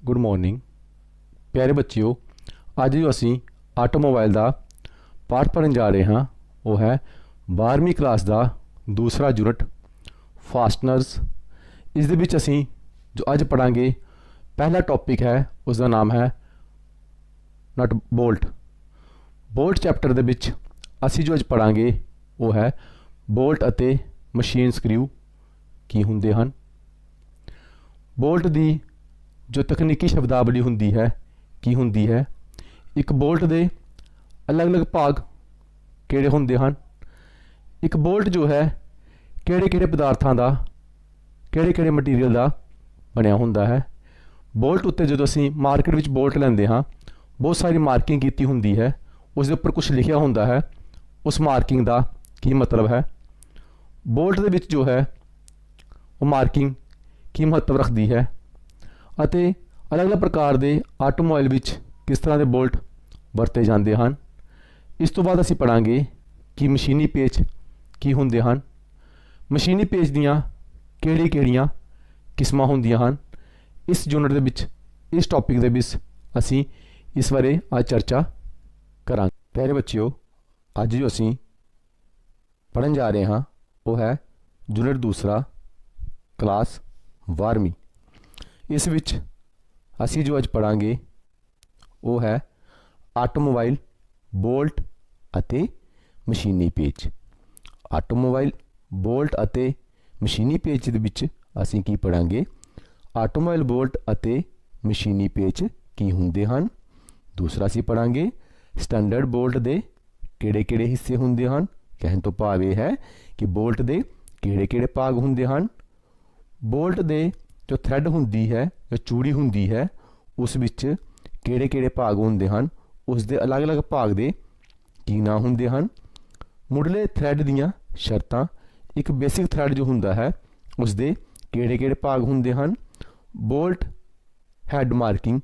Good morning प्यारे बच्चियों। ਅੱਜ ਜੋ ਅਸੀਂ ਆਟੋਮੋਬਾਈਲ ਦਾ ਪਾਠ ਪੜ੍ਹਨ ਜਾ ਰਹੇ ਹਾਂ ਉਹ ਹੈ 12ਵੀਂ ਕਲਾਸ ਦਾ ਦੂਸਰਾ ਯੂਨਿਟ ਫਾਸਟਨਰਸ। ਇਸ ਦੇ ਵਿੱਚ ਅਸੀਂ ਜੋ ਅੱਜ ਪੜਾਂਗੇ ਪਹਿਲਾ ਟੌਪਿਕ ਹੈ ਉਸ ਦਾ ਨਾਮ ਹੈ ਨਟ ਬੋਲਟ। ਬੋਲਟ ਚੈਪਟਰ ਦੇ ਵਿੱਚ ਅਸੀਂ ਜੋ ਅੱਜ ਪੜਾਂਗੇ ਉਹ ਹੈ ਬੋਲਟ ਅਤੇ ਮਸ਼ੀਨ ਸਕਰੂ ਕੀ ਹੁੰਦੇ ਹਨ। ਬੋਲਟ ਦੀ जो तकनीकी शब्दावली होंगी है की होंगी है। एक बोल्ट के अलग अलग भाग किहड़े होंदे हन। एक बोल्ट जो है किहड़े किहड़े पदार्थों का किहड़े किहड़े मटीरियल का बनया होंदा है। बोल्ट उत्ते जो असीं मार्केट विच बोल्ट लैंदे हाँ बहुत सारी मार्किंग की होंदी है, उसके उपर कुछ लिखिया होंदा है, उस मार्किंग का की मतलब है। बोल्ट दे विच जो है वो मार्किंग की महत्व रखती है ਅਤੇ अलग अलग प्रकार के आटोमोबाइल विच किस तरह के बोल्ट वरते जाते हैं। इस तो बाद असीं पढ़ांगे कि मशीनी पेच की होंदे हैं, मशीनी पेच दियां किहड़ियां किस्मां होंदियां हैं। इस यूनिट दे विच इस टॉपिक दे विच असीं इस बारे आज चर्चा करांगे। प्यारे बच्चियों अज जो असीं पढ़न जा रहे हैं वो है यूनिट दूसरा क्लास 12वीं। इस विच असी जो अज पढ़ांगे वो है आटोमोबाइल बोल्ट अते मशीनी पेच। आटोमोबाइल बोल्ट अते मशीनी पेच दे विच असी की पढ़ांगे आटोमोबाइल बोल्ट अते मशीनी पेच की हुंदे हन। दूसरा असी पढ़ांगे स्टैंडर्ड बोल्ट दे किहड़े किहड़े हिस्से हुंदे हन। कहण तो भाव यह है कि बोल्ट दे किहड़े किहड़े भाग हुंदे हन। बोल्ट दे जो थ्रैड होंदी है जो चूड़ी होंदी है उस विच किहड़े किहड़े भाग होंदे हन, उस दे अलग अलग भाग दे की नाम होंदे हन। मुढ़ले थ्रैड दियां शर्तां, एक बेसिक थ्रैड जो हुंदा है उस दे किहड़े किहड़े भाग होंदे हन। बोल्ट हैड मार्किंग,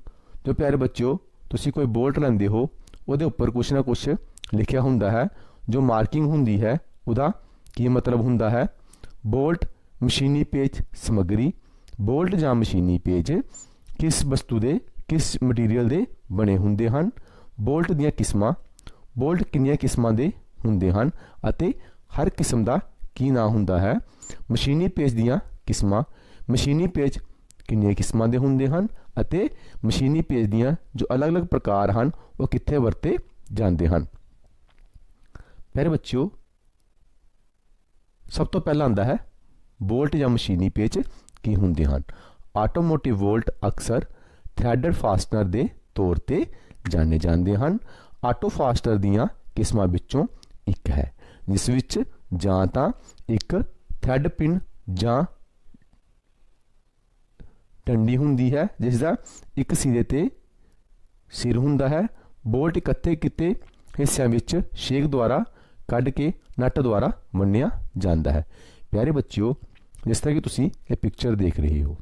जो प्यारे बच्चों तुसीं कोई बोल्ट लैंदे हो उहदे उपर कुछ ना कुछ लिखिया हुंदा है, जो मार्किंग हुंदी है उहदा की मतलब हुंदा है। बोल्ट मशीनी पेच समग्री, बोल्ट जां मशीनी पेच किस वस्तु दे किस मटीरियल दे बने हुंदे हन। बोल्ट दियां किस्मां, बोल्ट किन्नियां किस्मां दे हुंदे हन अते हर किस्म दा की नाम हुंदा है। मशीनी पेच दियां किस्मां, मशीनी पेच किन्नियां किस्मां दे हुंदे हन अते मशीनी पेच दियां जो अलग अलग प्रकार हन वो कित्थे वरते जांदे हन। प्यारे बच्चों सब तो पहला आंदा है बोल्ट जां मशीनी पेच की होंदे हन। आटोमोटिव बोल्ट अक्सर थ्रैडड फास्टनर के तौर पर जाने जाते हैं। आटो फास्टनर दियां किस्मां विचों एक है जिस विच जां तां एक थ्रैड पिन जां डंडी हुंदी है जिसका एक सिरे ते सिर हुंदा है। बोल्ट इकट्ठे किते हिस्सों विच शेक द्वारा कढ़ के नट द्वारा बन्निया जाता है। प्यारे बच्चियों जिस तरह की तुसी ये पिक्चर देख रहे हो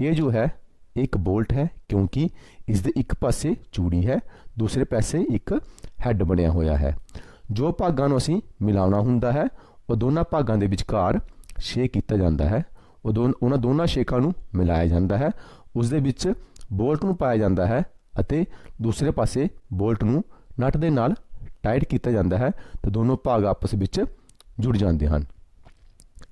ये जो है एक बोल्ट है क्योंकि इस दे एक पासे चूड़ी है दूसरे पासे एक हैड बनया होया है। जो भागां नूं असीं मिलाउणा हुंदा है वो दोनों भागां दे विचकार शेक किया जाता है। उन्हां दोनों शेकां नूं मिलाया जाता है, उस दे विच बोल्ट नूं पाया जाता है अते दूसरे पासे बोल्ट नूं नट दे नाल टाइट किया जाता है तो दोनों भाग आपस विच जुड़ जाते हैं।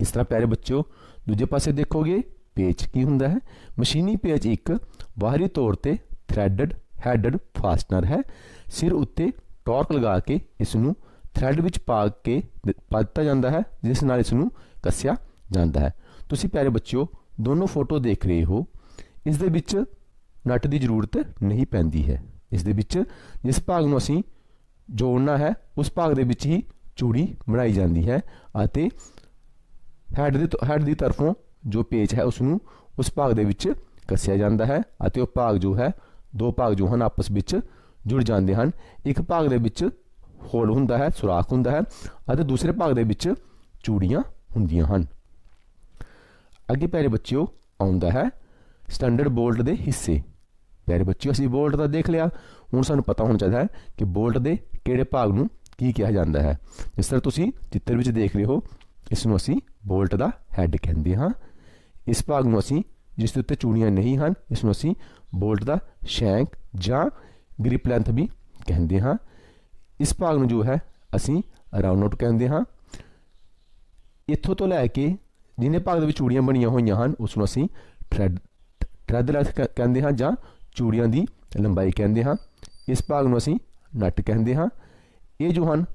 इस तरह प्यारे बच्चों दूजे पासे देखोगे पेच की हुंदा है। मशीनी पेच एक बाहरी तौर पर थ्रैडड हैडड फास्टनर है। सिर उत्ते टॉर्क लगा के इसनूं थ्रैड विच पा दिता जाता है जिस नाल इसनूं कस्या जाता है। तुसीं प्यारे बच्चों दोनों फोटो देख रहे हो, इस दे विच नट की जरूरत नहीं पैंदी है। इस दे विच जिस भाग नूं असीं जोड़ना है उस भाग दे विच ही चूड़ी बनाई जाती है अते हैड की तरफों जो पेच है उसनूं उस भाग दे विच कस्या जाता है अते वो भाग जो है दो भाग जो हैं आपस विच जुड़ जाते हैं। एक भाग दे विच होल हुंदा है, सुराख हुंदा है अते दूसरे भाग दे विच चूड़ियां हुंदियां हन। अगे प्यारे बच्चियों आउंदा है स्टैंडर्ड बोल्ट दे हिस्से। प्यारे बच्चियों असीं बोल्ट दा देख लिया, हुण सानूं पता होना चाहिए कि बोल्ट दे किहड़े भाग नूं की कहा जाता है। जिस तरह तुसीं चित्र विच देख रहे हो इसनूं असीं बोल्ट दा हैड कहंदे हां। इस भाग नूं असीं ਜਿਸ ਦੇ ਉੱਤੇ ਚੂੜੀਆਂ ਨਹੀਂ ਹਨ, ਇਸ ਨੂੰ ਅਸੀਂ ਬੋਲਟ ਦਾ ਸ਼ੈਂਕ ਜਾਂ ਗ੍ਰਿਪ ਲੈਂਥ ਵੀ ਕਹਿੰਦੇ ਹਾਂ। ਇਸ ਭਾਗ ਨੂੰ ਜੋ ਹੈ ਅਸੀਂ ਰਾਉਂਡ ਨੋਟ ਕਹਿੰਦੇ ਹਾਂ। ਇੱਥੋਂ ਤੋਂ ਲੈ ਕੇ ਜਿੰਨੇ ਭਾਗ ਦੇ ਵਿੱਚ ਚੂੜੀਆਂ ਬਣੀਆਂ ਹੋਈਆਂ ਹਨ ਉਸ ਨੂੰ ਅਸੀਂ ਥ੍ਰੈਡ ਲੈਂਥ ਕਹਿੰਦੇ ਹਾਂ ਜਾਂ ਚੂੜੀਆਂ ਦੀ ਲੰਬਾਈ ਕਹਿੰਦੇ ਹਾਂ। ਇਸ ਭਾਗ ਨੂੰ ਅਸੀਂ ਨੱਟ ਕਹਿੰਦੇ ਹਾਂ। ਇਹ ਜੋ ਹਨ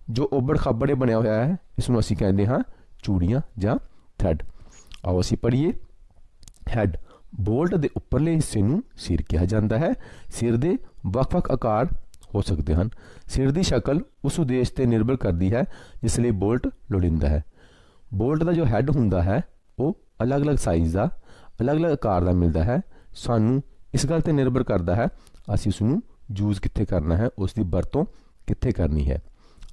ਜੋ ਉਬੜ ਖਾਬੜੇ ਬਣਿਆ ਹੋਇਆ ਹੈ ਇਸ ਨੂੰ ਅਸੀਂ ਕਹਿੰਦੇ ਹਾਂ ਚੂੜੀਆਂ ਜਾਂ ਥ੍ਰੈਡ। ਆਓ ਅਸੀਂ ਪੜ੍ਹੀਏ। ਹੈਡ, ਬੋਲਟ ਦੇ ਉੱਪਰਲੇ ਹਿੱਸੇ ਨੂੰ ਸਿਰ ਕਿਹਾ ਜਾਂਦਾ ਹੈ। ਸਿਰ ਦੇ ਵੱਖ-ਵੱਖ ਆਕਾਰ ਹੋ ਸਕਦੇ ਹਨ। ਸਿਰ ਦੀ ਸ਼ਕਲ ਉਸ ਉਦੇਸ਼ 'ਤੇ ਨਿਰਭਰ ਕਰਦੀ ਹੈ ਜਿਸ ਲਈ ਬੋਲਟ ਲੋੜੀਂਦਾ ਹੈ। ਬੋਲਟ ਦਾ ਜੋ ਹੈਡ ਹੁੰਦਾ ਹੈ ਉਹ ਅਲੱਗ-ਅਲੱਗ ਸਾਈਜ਼ ਦਾ, ਅਲੱਗ-ਅਲੱਗ ਆਕਾਰ ਦਾ ਮਿਲਦਾ ਹੈ। ਸਾਨੂੰ ਇਸ ਗੱਲ 'ਤੇ ਨਿਰਭਰ ਕਰਦਾ ਹੈ ਅਸੀਂ ਉਸ ਨੂੰ ਯੂਜ਼ ਕਿੱਥੇ ਕਰਨਾ ਹੈ, ਉਸ ਦੀ ਵਰਤੋਂ ਕਿੱਥੇ ਕਰਨੀ ਹੈ।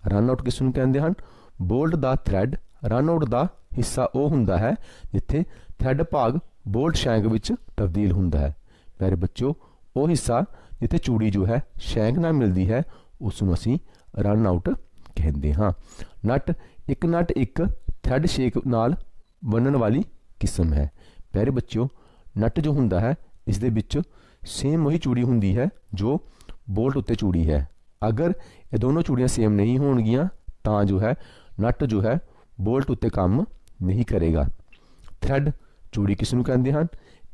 ਰਨ ਆਊਟ ਕਿਸ ਨੂੰ ਕਹਿੰਦੇ ਹਨ? ਬੋਲਟ ਦਾ ਥ੍ਰੈਡ ਰਨ ਆਊਟ ਦਾ ਹਿੱਸਾ ਉਹ ਹੁੰਦਾ ਹੈ ਜਿੱਥੇ ਥ੍ਰੈਡ ਭਾਗ ਬੋਲਟ ਸ਼ੈਂਕ ਵਿੱਚ ਤਬਦੀਲ ਹੁੰਦਾ ਹੈ। ਪਿਆਰੇ ਬੱਚਿਓ, ਉਹ ਹਿੱਸਾ ਜਿੱਥੇ ਚੂੜੀ ਜੋ ਹੈ ਸ਼ੈਂਕ ਨਾਲ ਮਿਲਦੀ ਹੈ ਉਸ ਨੂੰ ਅਸੀਂ ਰਨ ਆਊਟ ਕਹਿੰਦੇ ਹਾਂ। ਨਟ, ਇੱਕ ਨਟ ਇੱਕ ਥ੍ਰੈਡ ਸ਼ੇਕ ਨਾਲ ਬਣਨ ਵਾਲੀ ਕਿਸਮ ਹੈ। ਪਿਆਰੇ ਬੱਚਿਓ, ਨਟ ਜੋ ਹੁੰਦਾ ਹੈ ਇਸ ਦੇ ਵਿੱਚ ਸੇਮ ਉਹੀ ਚੂੜੀ ਹੁੰਦੀ ਹੈ ਜੋ ਬੋਲਟ ਉੱਤੇ ਚੂੜੀ ਹੈ। ਅਗਰ ਇਹ ਦੋਨੋਂ ਚੂੜੀਆਂ ਸੇਮ ਨਹੀਂ ਹੋਣਗੀਆਂ ਤਾਂ ਜੋ ਹੈ ਨਟ ਜੋ ਹੈ ਬੋਲਟ ਉੱਤੇ ਕੰਮ ਨਹੀਂ ਕਰੇਗਾ। ਥ੍ਰੈਡ, ਚੂੜੀ ਕਿਸ ਨੂੰ ਕਹਿੰਦੇ ਹਨ?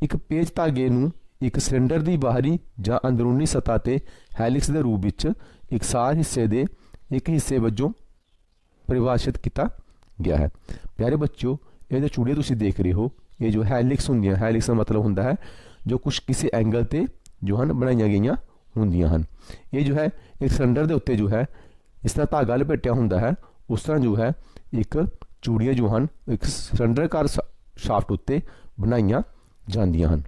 ਇੱਕ ਪੇਚ ਧਾਗੇ ਨੂੰ ਇੱਕ ਸਿਲੰਡਰ ਦੀ ਬਾਹਰੀ ਜਾਂ ਅੰਦਰੂਨੀ ਸਤ੍ਹਾ 'ਤੇ ਹੈਲਿਕਸ ਦੇ ਰੂਪ ਵਿੱਚ ਇਕਸਾਰ ਹਿੱਸੇ ਦੇ ਇੱਕ ਹਿੱਸੇ ਵਜੋਂ ਪਰਿਭਾਸ਼ਿਤ ਕੀਤਾ ਗਿਆ ਹੈ। ਪਿਆਰੇ ਬੱਚਿਓ, ਇਹ ਜੋ ਚੂੜੀਆਂ ਤੁਸੀਂ ਦੇਖ ਰਹੇ ਹੋ ਇਹ ਜੋ ਹੈਲਿਕਸ ਹੁੰਦੀਆਂ, ਹੈਲਿਕਸ ਦਾ ਮਤਲਬ ਹੁੰਦਾ ਹੈ ਜੋ ਕੁਛ ਕਿਸੇ ਐਂਗਲ 'ਤੇ ਜੋ ਹਨ ਬਣਾਈਆਂ ਗਈਆਂ ਹੁੰਦੀਆਂ ਹਨ। ਇਹ ਜੋ ਹੈ ਇੱਕ ਸਿਲੰਡਰ ਦੇ ਉੱਤੇ ਜੋ ਹੈ ਇਸ ਤਰ੍ਹਾਂ ਧਾਗਾ ਲਪੇਟਿਆ ਹੁੰਦਾ ਹੈ, ਉਸ ਤਰ੍ਹਾਂ ਜੋ ਹੈ ਇੱਕ ਚੂੜੀਆਂ ਜੋ ਹਨ ਇੱਕ ਸਿਲੰਡਰਕਾਰ ਸ਼ਾਫਟ ਉੱਤੇ ਬਣਾਈਆਂ ਜਾਂਦੀਆਂ ਹਨ।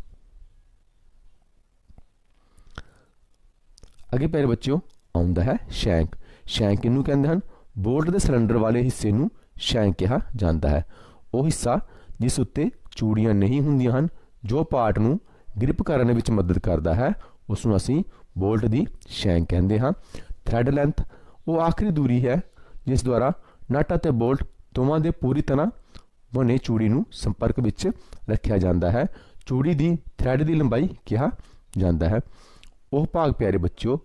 ਅੱਗੇ ਪਿਆਰੇ ਬੱਚਿਓ ਆਉਂਦਾ ਹੈ ਸ਼ੈਂਕ। ਸ਼ੈਂਕ ਕਿਹਨੂੰ ਕਹਿੰਦੇ ਹਨ? ਬੋਲਟ ਦੇ ਸਿਲੰਡਰ ਵਾਲੇ ਹਿੱਸੇ ਨੂੰ ਸ਼ੈਂਕ ਕਿਹਾ ਜਾਂਦਾ ਹੈ। ਉਹ ਹਿੱਸਾ ਜਿਸ ਉੱਤੇ ਚੂੜੀਆਂ ਨਹੀਂ ਹੁੰਦੀਆਂ ਹਨ, ਜੋ ਪਾਰਟ ਨੂੰ ਗ੍ਰਿਪ ਕਰਨ ਵਿੱਚ ਮਦਦ ਕਰਦਾ ਹੈ ਉਸ ਨੂੰ ਅਸੀਂ ਬੋਲਟ ਦੀ ਸ਼ੈਂਕ ਕਹਿੰਦੇ ਹਾਂ। ਥ੍ਰੈਡ ਲੈਂਥ, ਉਹ ਆਖਰੀ ਦੂਰੀ ਹੈ ਜਿਸ ਦੁਆਰਾ ਨਟ ਅਤੇ ਬੋਲਟ ਦੋਵਾਂ ਦੇ ਪੂਰੀ ਤਰ੍ਹਾਂ ਬਣੇ ਚੂੜੀ ਨੂੰ ਸੰਪਰਕ ਵਿੱਚ ਰੱਖਿਆ ਜਾਂਦਾ ਹੈ। ਚੂੜੀ ਦੀ ਥ੍ਰੈਡ ਦੀ ਲੰਬਾਈ ਕਿਹਾ ਜਾਂਦਾ ਹੈ। ਉਹ ਭਾਗ ਪਿਆਰੇ ਬੱਚਿਓ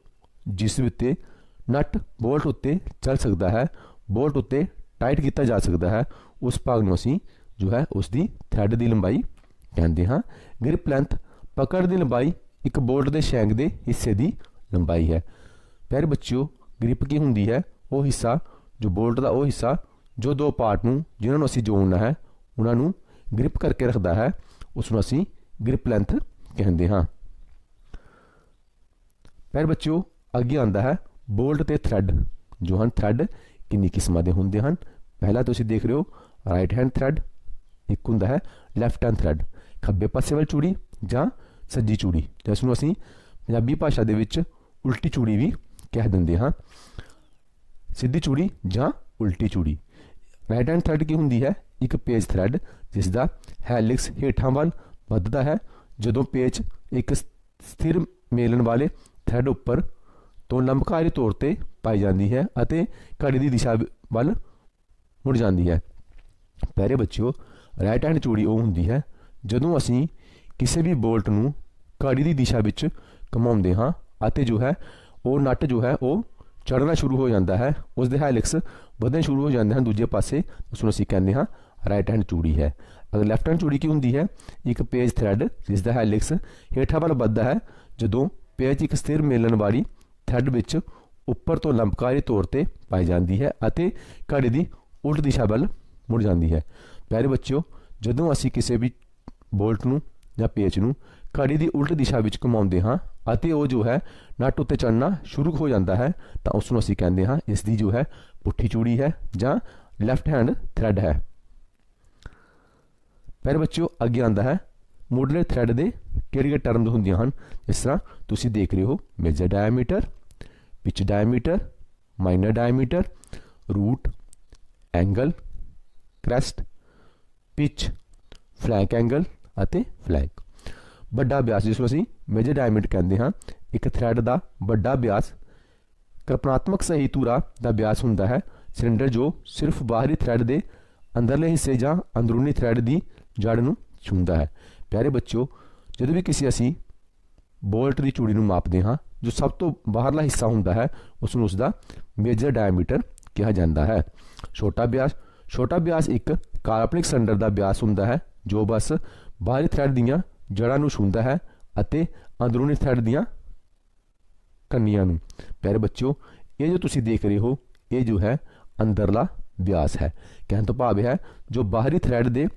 ਜਿਸ ਉੱਤੇ ਨਟ ਬੋਲਟ ਉੱਤੇ ਚੱਲ ਸਕਦਾ ਹੈ, ਬੋਲਟ ਉੱਤੇ ਟਾਈਟ ਕੀਤਾ ਜਾ ਸਕਦਾ ਹੈ, ਉਸ ਭਾਗ ਨੂੰ ਅਸੀਂ ਜੋ ਹੈ ਉਸ ਦੀ ਥ੍ਰੈਡ ਦੀ ਲੰਬਾਈ ਕਹਿੰਦੇ ਹਾਂ। ਗ੍ਰਿਪ ਲੈਂਥ, ਪਕੜ ਦੀ ਲੰਬਾਈ ਇੱਕ ਬੋਲਟ ਦੇ ਸ਼ੈਂਕ ਦੇ ਹਿੱਸੇ ਦੀ ਲੰਬਾਈ ਹੈ। ਪਿਆਰੇ ਬੱਚਿਓ, ਗ੍ਰਿਪ ਕੀ ਹੁੰਦੀ ਹੈ? ਉਹ ਹਿੱਸਾ ਜੋ ਬੋਲਟ ਦਾ ਉਹ ਹਿੱਸਾ ਜੋ ਦੋ ਪਾਰਟ ਨੂੰ ਜਿਨ੍ਹਾਂ ਨੂੰ ਅਸੀਂ ਜੋੜਨਾ ਹੈ ਉਹਨਾਂ ਨੂੰ ਗ੍ਰਿਪ ਕਰਕੇ ਰੱਖਦਾ ਹੈ, ਉਸ ਨੂੰ ਅਸੀਂ ਗ੍ਰਿਪ ਲੈਂਥ ਕਹਿੰਦੇ ਹਾਂ। ਪਿਆਰੇ ਬੱਚਿਓ, ਅੱਗੇ ਆਉਂਦਾ ਹੈ ਬੋਲਟ ਤੇ ਥ੍ਰੈਡ। ਜੋ ਹਨ ਥ੍ਰੈਡ ਕਿੰਨੀ ਕਿਸਮਾਂ ਦੇ ਹੁੰਦੇ ਹਨ? ਪਹਿਲਾ ਤੁਸੀਂ ਦੇਖ ਰਹੇ ਹੋ ਰਾਈਟ ਹੈਂਡ ਥ੍ਰੈਡ, ਇੱਕ ਹੁੰਦਾ ਹੈ ਲੈਫਟ ਹੈਂਡ ਥ੍ਰੈਡ, ਖੱਬੇ ਪਾਸੇ ਵਾਲੀ ਚੂੜੀ ਜਾਂ ਸੱਜੀ ਚੂੜੀ, ਜਿਸ ਨੂੰ ਅਸੀਂ ਪੰਜਾਬੀ ਭਾਸ਼ਾ ਦੇ ਵਿੱਚ ਉਲਟੀ ਚੂੜੀ ਵੀ ਕਹਿ ਦਿੰਦੇ ਹਾਂ। ਸਿੱਧੀ ਚੂੜੀ ਜਾਂ ਉਲਟੀ ਚੂੜੀ। ਰਾਈਟ ਹੈਂਡ ਥ੍ਰੈਡ ਕੀ ਹੁੰਦੀ ਹੈ? ਇੱਕ ਪੇਜ ਥ੍ਰੈਡ ਜਿਸ ਦਾ ਹੈਲਿਕਸ ਹੇਠਾਂ ਵੱਲ ਵੱਧਦਾ ਹੈ ਜਦੋਂ ਪੇਚ ਇੱਕ ਸਥਿਰ ਮੇਲਣ ਵਾਲੇ ਥ੍ਰੈਡ ਉੱਪਰ ਤੋਂ ਲੰਬਕਾਰੀ ਤੌਰ 'ਤੇ ਪਾਈ ਜਾਂਦੀ ਹੈ ਅਤੇ ਘੜੀ ਦੀ ਦਿਸ਼ਾ ਵੱਲ ਮੁੜ ਜਾਂਦੀ ਹੈ। ਪਿਆਰੇ ਬੱਚਿਓ, ਰਾਈਟ ਹੈਂਡ ਚੂੜੀ ਉਹ ਹੁੰਦੀ ਹੈ ਜਦੋਂ ਅਸੀਂ ਕਿਸੇ ਵੀ ਬੋਲਟ ਨੂੰ ਘੜੀ ਦੀ ਦਿਸ਼ਾ ਵਿੱਚ ਘੁਮਾਉਂਦੇ ਹਾਂ ਅਤੇ ਜੋ ਹੈ ਉਹ ਨਟ ਜੋ ਹੈ ਉਹ ਚੜ੍ਹਨਾ ਸ਼ੁਰੂ ਹੋ ਜਾਂਦਾ ਹੈ, ਉਸ ਦੇ ਹੈਲਿਕਸ ਵਧਣੇ ਸ਼ੁਰੂ ਹੋ ਜਾਂਦੇ ਹਨ ਦੂਜੇ ਪਾਸੇ, ਉਸ ਨੂੰ ਅਸੀਂ ਕਹਿੰਦੇ ਹਾਂ ਰਾਈਟ ਹੈਂਡ ਚੂੜੀ ਹੈ। ਅਗਰ ਲੈਫਟ ਹੈਂਡ ਚੂੜੀ ਕੀ ਹੁੰਦੀ ਹੈ? ਇੱਕ ਪੇਜ ਥ੍ਰੈਡ ਜਿਸ ਦਾ ਹੈਲਿਕਸ ਹੇਠਾਂ ਵੱਲ ਵੱਧਦਾ ਹੈ ਜਦੋਂ ਪੇਜ ਇੱਕ ਸਥਿਰ ਮੇਲਣ ਵਾਲੀ ਥ੍ਰੈਡ ਵਿੱਚ ਉੱਪਰ ਤੋਂ ਲੰਬਕਾਰੀ ਤੌਰ 'ਤੇ ਪਾਈ ਜਾਂਦੀ ਹੈ ਅਤੇ ਘੜੀ ਦੀ ਉਲਟ ਦਿਸ਼ਾ ਵੱਲ ਮੁੜ ਜਾਂਦੀ ਹੈ। ਪਿਆਰੇ ਬੱਚਿਓ, ਜਦੋਂ ਅਸੀਂ ਕਿਸੇ ਵੀ ਬੋਲਟ ਨੂੰ ਜਾਂ ਪੇਚ ਨੂੰ ਘੜੀ ਦੀ ਉਲਟ ਦਿਸ਼ਾ ਵਿੱਚ ਘੁਮਾਉਂਦੇ ਹਾਂ ਅਤੇ ਉਹ ਜੋ ਹੈ ਨਟ ਉੱਤੇ ਚੜ੍ਹਨਾ ਸ਼ੁਰੂ ਹੋ ਜਾਂਦਾ ਹੈ ਤਾਂ ਉਸ ਨੂੰ ਅਸੀਂ ਕਹਿੰਦੇ ਹਾਂ ਇਸ ਦੀ ਜੋ ਹੈ ਪੁੱਠੀ ਚੂੜੀ ਹੈ ਜਾਂ ਲੈਫਟ ਹੈਂਡ ਥ੍ਰੈਡ ਹੈ। ਪਿਆਰੇ ਬੱਚਿਓ, ਅੱਗੇ ਆਉਂਦਾ ਹੈ ਮੁੱਢਲੇ ਥ੍ਰੈਡ ਦੇ ਕਿਹੜੀਆਂ ਟਰਮਜ਼ ਹੁੰਦੀਆਂ ਹਨ। ਇਸ ਤਰ੍ਹਾਂ ਤੁਸੀਂ ਦੇਖ ਰਹੇ ਹੋ major diameter, pitch diameter, minor diameter, root, angle, crest, pitch, flank angle ਅਤੇ ਫਲੈਂਕ। ਵੱਡਾ ਵਿਆਸ ਜਿਸ ਨੂੰ ਅਸੀਂ ਮੇਜਰ ਡਾਇਆਮੀਟਰ ਕਹਿੰਦੇ ਹਾਂ, ਇੱਕ ਥ੍ਰੈਡ ਦਾ ਵੱਡਾ ਵਿਆਸ ਕਲਪਨਾਤਮਕ ਸਹੀ ਧੁਰਾ ਦਾ ਵਿਆਸ ਹੁੰਦਾ ਹੈ। ਸਿਲੰਡਰ ਜੋ ਸਿਰਫ ਬਾਹਰੀ ਥ੍ਰੈਡ ਦੇ ਅੰਦਰਲੇ ਹਿੱਸੇ ਜਾਂ ਅੰਦਰੂਨੀ ਥ੍ਰੈਡ ਦੀ ਜੜ ਨੂੰ ਛੂੰਹਦਾ ਹੈ। ਪਿਆਰੇ ਬੱਚਿਓ, ਜਦੋਂ ਵੀ ਕਿਸੇ ਅਸੀਂ ਬੋਲਟ ਦੀ ਚੂੜੀ ਨੂੰ ਮਾਪਦੇ ਹਾਂ, ਜੋ ਸਭ ਤੋਂ ਬਾਹਰਲਾ ਹਿੱਸਾ ਹੁੰਦਾ ਹੈ ਉਸ ਨੂੰ ਉਸਦਾ ਮੇਜਰ ਡਾਇਮੀਟਰ ਕਿਹਾ ਜਾਂਦਾ ਹੈ। ਛੋਟਾ ਵਿਆਸ ਇੱਕ ਕਾਲਪਨਿਕ ਸਿਲੰਡਰ ਦਾ ਵਿਆਸ ਹੁੰਦਾ ਹੈ ਜੋ ਬਸ ਬਾਹਰੀ ਥ੍ਰੈਡ ਦੀਆਂ ਜੜ੍ਹਾਂ ਨੂੰ ਛੂੰਹਦਾ ਹੈ ਅਤੇ ਅੰਦਰੂਨੀ ਥ੍ਰੈਡ ਦੀਆਂ ਕੰਨੀਆਂ ਨੂੰ। ਪਿਆਰੇ ਬੱਚਿਓ, ਇਹ ਜੋ ਤੁਸੀਂ ਦੇਖ ਰਹੇ ਹੋ ਇਹ ਜੋ ਹੈ ਅੰਦਰਲਾ ਵਿਆਸ ਹੈ। ਕਹਿਣ ਤੋਂ ਭਾਵ ਹੈ ਜੋ ਬਾਹਰੀ ਥ੍ਰੈਡ ਦੇ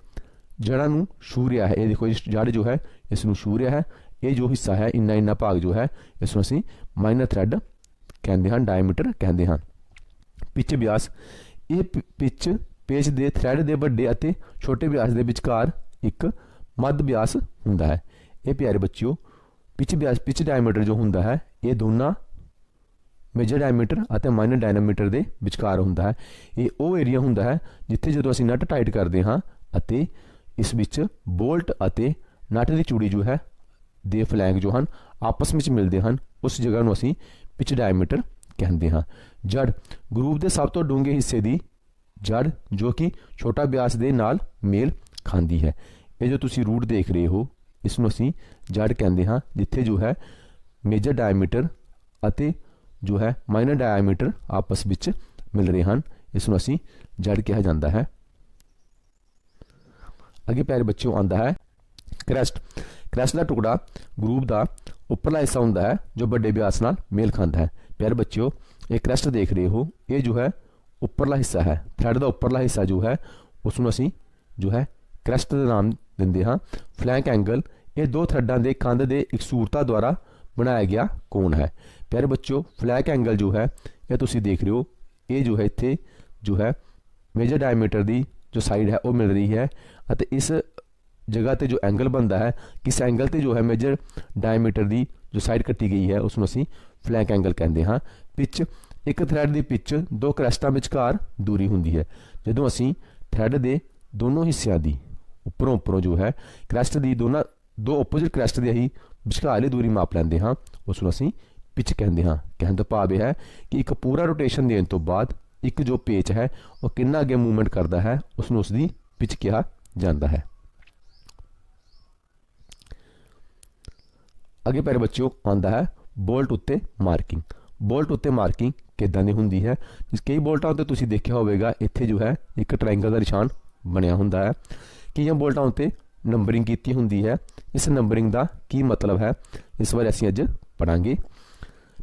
ਜੜ੍ਹਾਂ ਨੂੰ ਛੂਹ ਰਿਹਾ ਹੈ। ਇਹ ਦੇਖੋ, ਇਸ ਜੜ ਜੋ ਹੈ ਇਸ ਨੂੰ ਛੂਹ ਰਿਹਾ ਹੈ। ਇਹ ਜੋ ਹਿੱਸਾ ਹੈ ਇੰਨਾ ਭਾਗ ਜੋ ਹੈ ਇਸ ਨੂੰ ਅਸੀਂ ਮਾਈਨਰ ਥ੍ਰੈਡ ਕਹਿੰਦੇ ਹਾਂ, ਡਾਇਮੀਟਰ ਕਹਿੰਦੇ ਹਾਂ। ਪਿੱਚ ਵਿਆਸ, ਇਹ ਪਿੱਚ ਪੇਚ ਦੇ ਥ੍ਰੈਡ ਦੇ ਵੱਡੇ ਅਤੇ ਛੋਟੇ ਵਿਆਸ ਦੇ ਵਿਚਕਾਰ ਇੱਕ ਮੱਧ ਵਿਆਸ ਹੁੰਦਾ ਹੈ। ਇਹ ਪਿਆਰੇ ਬੱਚਿਓ, ਪਿੱਚ ਡਾਇਮੀਟਰ ਜੋ ਹੁੰਦਾ ਹੈ ਇਹ ਦੋਨਾਂ ਮੇਜਰ ਡਾਇਮੀਟਰ ਅਤੇ ਮਾਈਨਰ ਡਾਇਮੀਟਰ ਦੇ ਵਿਚਕਾਰ ਹੁੰਦਾ ਹੈ। ਇਹ ਉਹ ਏਰੀਆ ਹੁੰਦਾ ਹੈ ਜਿੱਥੇ ਜਦੋਂ ਅਸੀਂ ਨਟ ਟਾਈਟ ਕਰਦੇ ਹਾਂ ਅਤੇ ਇਸ ਵਿੱਚ ਬੋਲਟ ਅਤੇ ਨਟ ਦੀ ਚੂੜੀ ਜੋ ਹੈ ਦੇ ਫਲੈਂਗ ਜੋ ਹਨ ਆਪਸ ਵਿੱਚ ਮਿਲਦੇ ਹਨ, ਉਸ ਜਗ੍ਹਾ ਨੂੰ ਅਸੀਂ ਪਿੱਚ ਡਾਇਮੀਟਰ ਕਹਿੰਦੇ ਹਾਂ। ਜੜ, ਗਰੂਪ ਦੇ ਸਭ ਤੋਂ ਡੂੰਘੇ ਹਿੱਸੇ ਦੀ ਜੜ ਜੋ ਕਿ ਛੋਟਾ ਵਿਆਸ ਦੇ ਨਾਲ ਮੇਲ ਖਾਂਦੀ ਹੈ। ਇਹ ਜੋ ਤੁਸੀਂ ਰੂਟ ਦੇਖ ਰਹੇ ਹੋ ਇਸ ਨੂੰ ਅਸੀਂ ਜੜ ਕਹਿੰਦੇ ਹਾਂ, ਜਿੱਥੇ ਜੋ ਹੈ ਮੇਜਰ ਡਾਇਮੀਟਰ ਅਤੇ ਜੋ ਹੈ ਮਾਈਨਰ ਡਾਇਮੀਟਰ ਆਪਸ ਵਿੱਚ ਮਿਲ ਰਹੇ ਹਨ, ਇਸ ਨੂੰ ਅਸੀਂ ਜੜ ਕਿਹਾ ਜਾਂਦਾ ਹੈ। ਅੱਗੇ ਪਿਆਰੇ ਬੱਚਿਓ ਆਉਂਦਾ ਹੈ ਕ੍ਰੈਸਟ ਦਾ ਟੁਕੜਾ ਗਰੂਪ ਦਾ ਉੱਪਰਲਾ ਹਿੱਸਾ ਹੁੰਦਾ ਹੈ ਜੋ ਵੱਡੇ ਵਿਆਸ ਨਾਲ ਮੇਲ ਖਾਂਦਾ ਹੈ। ਪਿਆਰੇ ਬੱਚਿਓ, ਇਹ ਕ੍ਰੈਸਟ ਦੇਖ ਰਹੇ ਹੋ ਇਹ ਜੋ ਹੈ ਉੱਪਰਲਾ ਹਿੱਸਾ ਹੈ। ਥ੍ਰੈਡ ਦਾ ਉੱਪਰਲਾ ਹਿੱਸਾ ਜੋ ਹੈ ਉਸ ਨੂੰ ਅਸੀਂ ਜੋ ਹੈ ਕ੍ਰੈਸਟ ਦਾ ਨਾਮ ਦਿੰਦੇ ਹਾਂ। ਫਲੈਂਕ ਐਂਗਲ, ਇਹ ਦੋ ਥ੍ਰੈਡਾਂ ਦੇ ਕੰਧ ਦੇ ਇਕਸੁਰਤਾ ਦੁਆਰਾ ਬਣਾਇਆ ਗਿਆ ਕੋਣ ਹੈ। ਪਿਆਰੇ ਬੱਚਿਓ, ਫਲੈਂਕ ਐਂਗਲ ਜੋ ਹੈ ਇਹ ਤੁਸੀਂ ਦੇਖ ਰਹੇ ਹੋ ਇਹ ਜੋ ਹੈ ਇੱਥੇ ਜੋ ਹੈ ਮੇਜਰ ਡਾਇਮੀਟਰ ਦੀ ਜੋ ਸਾਈਡ ਹੈ ਉਹ ਮਿਲ ਰਹੀ ਹੈ ਅਤੇ ਇਸ ਜਗ੍ਹਾ ਤੇ ਜੋ ਐਂਗਲ ਬਣਦਾ ਹੈ, ਕਿਸ ਐਂਗਲ ਤੇ ਜੋ ਹੈ ਮੇਜਰ ਡਾਇਮੀਟਰ ਦੀ ਜੋ ਸਾਈਡ ਕੱਟੀ ਗਈ ਹੈ ਉਸ ਨੂੰ ਅਸੀਂ ਫਲੈਂਕ ਐਂਗਲ ਕਹਿੰਦੇ ਹਾਂ। ਪਿੱਚ, ਇੱਕ ਥ੍ਰੈਡ ਦੀ ਪਿੱਚ ਦੋ ਕ੍ਰੈਸਟਾਂ ਵਿਚਕਾਰ ਦੂਰੀ ਹੁੰਦੀ ਹੈ। ਜਦੋਂ ਅਸੀਂ ਥ੍ਰੈਡ ਦੇ ਦੋਨੋਂ ਹਿੱਸਿਆਂ ਦੀ ਉੱਪਰੋਂ ਜੋ ਹੈ ਕ੍ਰੈਸਟ ਦੀ ਦੋ ਓਪੋਜ਼ਿਟ ਕ੍ਰੈਸਟ ਦੀ ਅਸੀਂ ਵਿਚਕਾਰਲੀ ਦੂਰੀ ਮਾਪ ਲੈਂਦੇ ਹਾਂ, ਉਸ ਨੂੰ ਅਸੀਂ ਪਿੱਚ ਕਹਿੰਦੇ ਹਾਂ। ਕਹਿਣ ਦਾ ਭਾਵ ਇਹ ਹੈ ਕਿ ਇੱਕ ਪੂਰਾ ਰੋਟੇਸ਼ਨ ਦੇਣ ਤੋਂ ਬਾਅਦ ਇੱਕ ਜੋ ਪੇਚ ਹੈ ਉਹ ਕਿੰਨਾ ਅੱਗੇ ਮੂਵਮੈਂਟ ਕਰਦਾ ਹੈ ਉਸ ਨੂੰ ਉਸਦੀ ਪਿੱਚ ਕਿਹਾ ਜਾਂਦਾ ਹੈ। ਅੱਗੇ ਪਿਆਰੇ ਬੱਚਿਓ ਆਉਂਦਾ ਹੈ ਬੋਲਟ ਉੱਤੇ ਮਾਰਕਿੰਗ। ਬੋਲਟ ਉੱਤੇ ਮਾਰਕਿੰਗ ਕਿੱਦਾਂ ਦੀ ਹੁੰਦੀ ਹੈ? ਕਈ ਬੋਲਟਾਂ ਉੱਤੇ ਤੁਸੀਂ ਦੇਖਿਆ ਹੋਵੇਗਾ ਇੱਥੇ ਜੋ ਹੈ ਇੱਕ ਟ੍ਰਾਇੰਗਲ ਦਾ ਨਿਸ਼ਾਨ ਬਣਿਆ ਹੁੰਦਾ ਹੈ। ਕਈਆਂ ਬੋਲਟਾਂ ਉੱਤੇ ਨੰਬਰਿੰਗ ਕੀਤੀ ਹੁੰਦੀ ਹੈ। ਇਸ ਨੰਬਰਿੰਗ ਦਾ ਕੀ ਮਤਲਬ ਹੈ ਇਸ ਬਾਰੇ ਅਸੀਂ ਅੱਜ ਪੜਾਂਗੇ।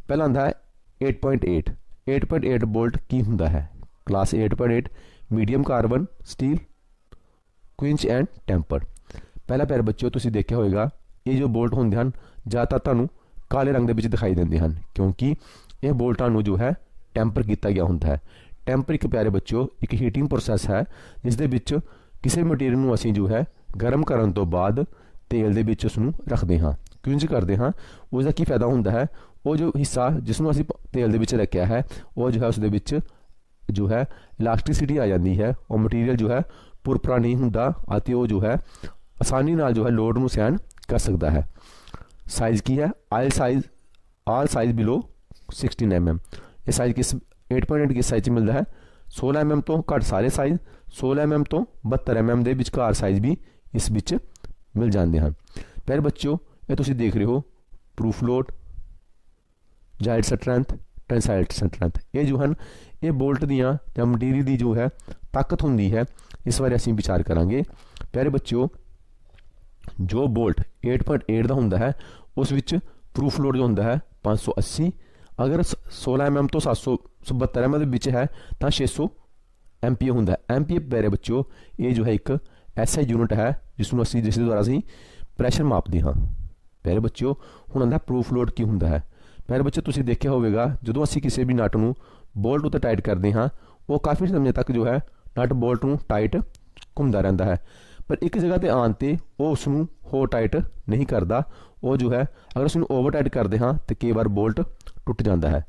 ਪਹਿਲਾਂ ਆਉਂਦਾ ਹੈ 8.8 ਬੋਲਟ ਕੀ ਹੁੰਦਾ ਹੈ? Class 8.8 medium carbon steel quench and temper. ਪਹਿਲਾ ਪਿਆਰੇ ਬੱਚਿਓ ਤੁਸੀਂ ਦੇਖਿਆ ਹੋਵੇਗਾ ਇਹ ਜੋ ਬੋਲਟ ਹੁੰਦੇ ਹਨ ਜ਼ਿਆਦਾਤਰ ਤੁਹਾਨੂੰ ਕਾਲੇ ਰੰਗ ਦੇ ਵਿੱਚ ਦਿਖਾਈ ਦਿੰਦੇ ਹਨ ਕਿਉਂਕਿ ਇਹ ਬੋਲਟਾਂ ਨੂੰ ਜੋ ਹੈ ਟੈਂਪਰ ਕੀਤਾ ਗਿਆ ਹੁੰਦਾ ਹੈ। ਟੈਂਪਰ ਇੱਕ ਪਿਆਰੇ ਬੱਚਿਓ ਇੱਕ ਹੀਟਿੰਗ ਪ੍ਰੋਸੈਸ ਹੈ ਜਿਸ ਦੇ ਵਿੱਚ ਕਿਸੇ ਮਟੀਰੀਅਲ ਨੂੰ ਅਸੀਂ ਜੋ ਹੈ ਗਰਮ ਕਰਨ ਤੋਂ ਬਾਅਦ ਤੇਲ ਦੇ ਵਿੱਚ ਉਸ ਨੂੰ ਰੱਖਦੇ ਹਾਂ, ਕੁਇੰਚ ਕਰਦੇ ਹਾਂ। ਉਸ ਦਾ ਕੀ ਫਾਇਦਾ ਹੁੰਦਾ ਹੈ? ਉਹ ਜੋ ਹਿੱਸਾ ਜਿਸ ਨੂੰ ਅਸੀਂ ਤੇਲ ਦੇ ਵਿੱਚ ਰੱਖਿਆ ਹੈ ਉਹ ਜੋ ਹੈ ਉਸ ਦੇ ਵਿੱਚ ਜੋ ਹੈ ਇਲਾਸਟਿਸਿਟੀ ਆ ਜਾਂਦੀ ਹੈ। ਉਹ ਮਟੀਰੀਅਲ ਜੋ ਹੈ ਪੁਰਪਰਾ ਨਹੀਂ ਹੁੰਦਾ ਅਤੇ ਉਹ ਜੋ ਹੈ ਆਸਾਨੀ ਨਾਲ ਜੋ ਹੈ ਲੋਡ ਨੂੰ ਸਹਿਣ ਕਰ ਸਕਦਾ ਹੈ। ਸਾਈਜ਼ ਕੀ ਹੈ? ਆਲ ਸਾਈਜ਼ ਬਿਲੋ 16 mm। ਇਹ ਸਾਈਜ਼ ਕਿਸ 8.8 ਕਿਸ ਸਾਈਜ਼ 'ਚ ਮਿਲਦਾ ਹੈ? 16 mm ਤੋਂ ਘੱਟ ਸਾਰੇ ਸਾਈਜ਼, 16 mm ਤੋਂ 72 mm ਦੇ ਵਿਚਕਾਰ ਸਾਈਜ਼ ਵੀ ਇਸ ਵਿੱਚ ਮਿਲ ਜਾਂਦੇ ਹਨ। ਪਿਆਰੇ ਬੱਚਿਓ, ਇਹ ਤੁਸੀਂ ਦੇਖ ਰਹੇ ਹੋ ਪ੍ਰੂਫ ਲੋਡ, ਜਾਇਡ ਸਟਰੈਂਥ, ਟੈਂਸਾਈਲ ਸਟਰੈਂਥ। ਇਹ ਜੋ ਹਨ ਇਹ ਬੋਲਟ ਦੀਆਂ ਜਾਂ ਮਟੀਰੀਅਲ ਦੀ ਜੋ ਹੈ ਤਾਕਤ ਹੁੰਦੀ ਹੈ, ਇਸ ਬਾਰੇ ਅਸੀਂ ਵਿਚਾਰ ਕਰਾਂਗੇ। ਪਿਆਰੇ ਬੱਚਿਓ, ਜੋ ਬੋਲਟ 8.8 ਦਾ ਹੁੰਦਾ ਹੈ ਉਸ ਵਿੱਚ ਪ੍ਰੂਫ ਲੋਡ ਜੋ ਹੁੰਦਾ ਹੈ 580। ਅਗਰ 16 mm ਤੋਂ 772 mm ਦੇ ਵਿੱਚ ਹੈ ਤਾਂ 600 MPa ਹੁੰਦਾ ਹੈ। MPa ਪਿਆਰੇ ਬੱਚਿਓ ਇਹ ਜੋ ਹੈ ਇੱਕ ਐਸਆਈ ਯੂਨਿਟ ਹੈ ਜਿਸ ਦੇ ਦੁਆਰਾ ਅਸੀਂ ਪ੍ਰੈਸ਼ਰ ਮਾਪਦੇ ਹਾਂ। ਪਿਆਰੇ ਬੱਚਿਓ, ਹੁਣ ਆਉਂਦਾ ਪ੍ਰੂਫ ਲੋਡ ਕੀ ਹੁੰਦਾ ਹੈ। ਪਿਆਰੇ ਬੱਚਿਓ, ਤੁਸੀਂ ਦੇਖਿਆ ਹੋਵੇਗਾ ਜਦੋਂ ਅਸੀਂ ਕਿਸੇ ਵੀ ਨਟ ਨੂੰ ਬੋਲਟ ਉੱਤੇ ਟਾਈਟ ਕਰਦੇ ਹਾਂ ਉਹ ਕਾਫੀ ਸਮੇਂ ਤੱਕ ਜੋ ਹੈ ਨਟ ਬੋਲਟ ਨੂੰ ਟਾਈਟ ਘੁੰਮਦਾ ਰਹਿੰਦਾ ਹੈ, ਪਰ ਇੱਕ ਜਗ੍ਹਾ 'ਤੇ ਆਉਣ 'ਤੇ ਉਹ ਉਸ ਨੂੰ ਹੋਰ ਟਾਈਟ ਨਹੀਂ ਕਰਦਾ। ਉਹ ਜੋ ਹੈ ਅਗਰ ਉਸ ਨੂੰ ਓਵਰ ਟਾਈਟ ਕਰਦੇ ਹਾਂ ਤਾਂ ਕਈ ਵਾਰ ਬੋਲਟ ਟੁੱਟ ਜਾਂਦਾ ਹੈ।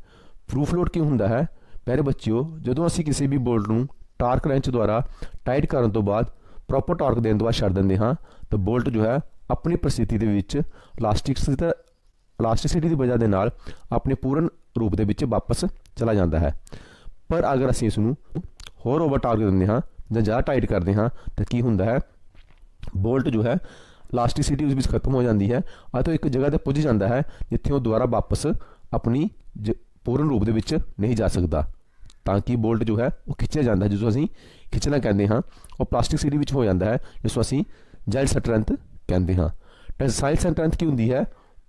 ਪ੍ਰੂਫ ਲੋਡ ਕੀ ਹੁੰਦਾ ਹੈ? ਪਿਆਰੇ ਬੱਚਿਓ, ਜਦੋਂ ਅਸੀਂ ਕਿਸੇ ਵੀ ਬੋਲਟ ਨੂੰ ਟਾਰਕ ਰੈਂਚ ਦੁਆਰਾ ਟਾਈਟ ਕਰਨ ਤੋਂ ਬਾਅਦ ਪ੍ਰੋਪਰ ਟਾਰਕ ਦੇਣ ਤੋਂ ਬਾਅਦ ਛੱਡ ਦਿੰਦੇ ਹਾਂ ਤਾਂ ਬੋਲਟ ਜੋ ਹੈ ਆਪਣੀ ਪ੍ਰਸਥਿਤੀ ਦੇ ਵਿੱਚ ਇਲਾਸਟਿਸਿਟੀ ਦੀ ਵਜ੍ਹਾ ਦੇ ਨਾਲ ਆਪਣੇ ਪੂਰਨ ਰੂਪ ਦੇ ਵਿੱਚ ਵਾਪਸ ਚਲਾ ਜਾਂਦਾ ਹੈ। ਪਰ ਅਗਰ ਅਸੀਂ ਇਸ ਨੂੰ ਹੋਰ ਓਵਰ ਟਾਰਕ ਦਿੰਦੇ ਹਾਂ ਜਾਂ ਜ਼ਿਆਦਾ ਟਾਈਟ ਕਰਦੇ ਹਾਂ ਤਾਂ ਕੀ ਹੁੰਦਾ ਹੈ? ਬੋਲਟ ਜੋ ਹੈ ਇਲਾਸਟਿਸਿਟੀ ਉਸ ਵਿੱਚ ਖਤਮ ਹੋ ਜਾਂਦੀ ਹੈ ਅਤੇ ਉਹ ਇੱਕ ਜਗ੍ਹਾ 'ਤੇ ਪੁੱਜ ਜਾਂਦਾ ਹੈ ਜਿੱਥੇ ਉਹ ਦੁਬਾਰਾ ਵਾਪਸ ਆਪਣੀ ਪੂਰਨ ਰੂਪ ਦੇ ਵਿੱਚ ਨਹੀਂ ਜਾ ਸਕਦਾ, ਤਾਂ ਕਿ ਬੋਲਟ ਜੋ ਹੈ ਉਹ ਖਿੱਚਿਆ ਜਾਂਦਾ ਹੈ, ਜਿਸ ਨੂੰ ਅਸੀਂ ਖਿੱਚਣਾ ਕਹਿੰਦੇ ਹਾਂ। ਉਹ ਪਲਾਸਟਿਸਿਟੀ ਵਿੱਚ ਹੋ ਜਾਂਦਾ ਹੈ, ਜਿਸ ਨੂੰ ਅਸੀਂ ਜਾਇਲਟ ਸਟਰੈਂਥ ਕਹਿੰਦੇ ਹਾਂ। ਟੈਂਸਾਈਲ ਸਟਰੈਂਥ ਕੀ ਹੁੰਦੀ ਹੈ?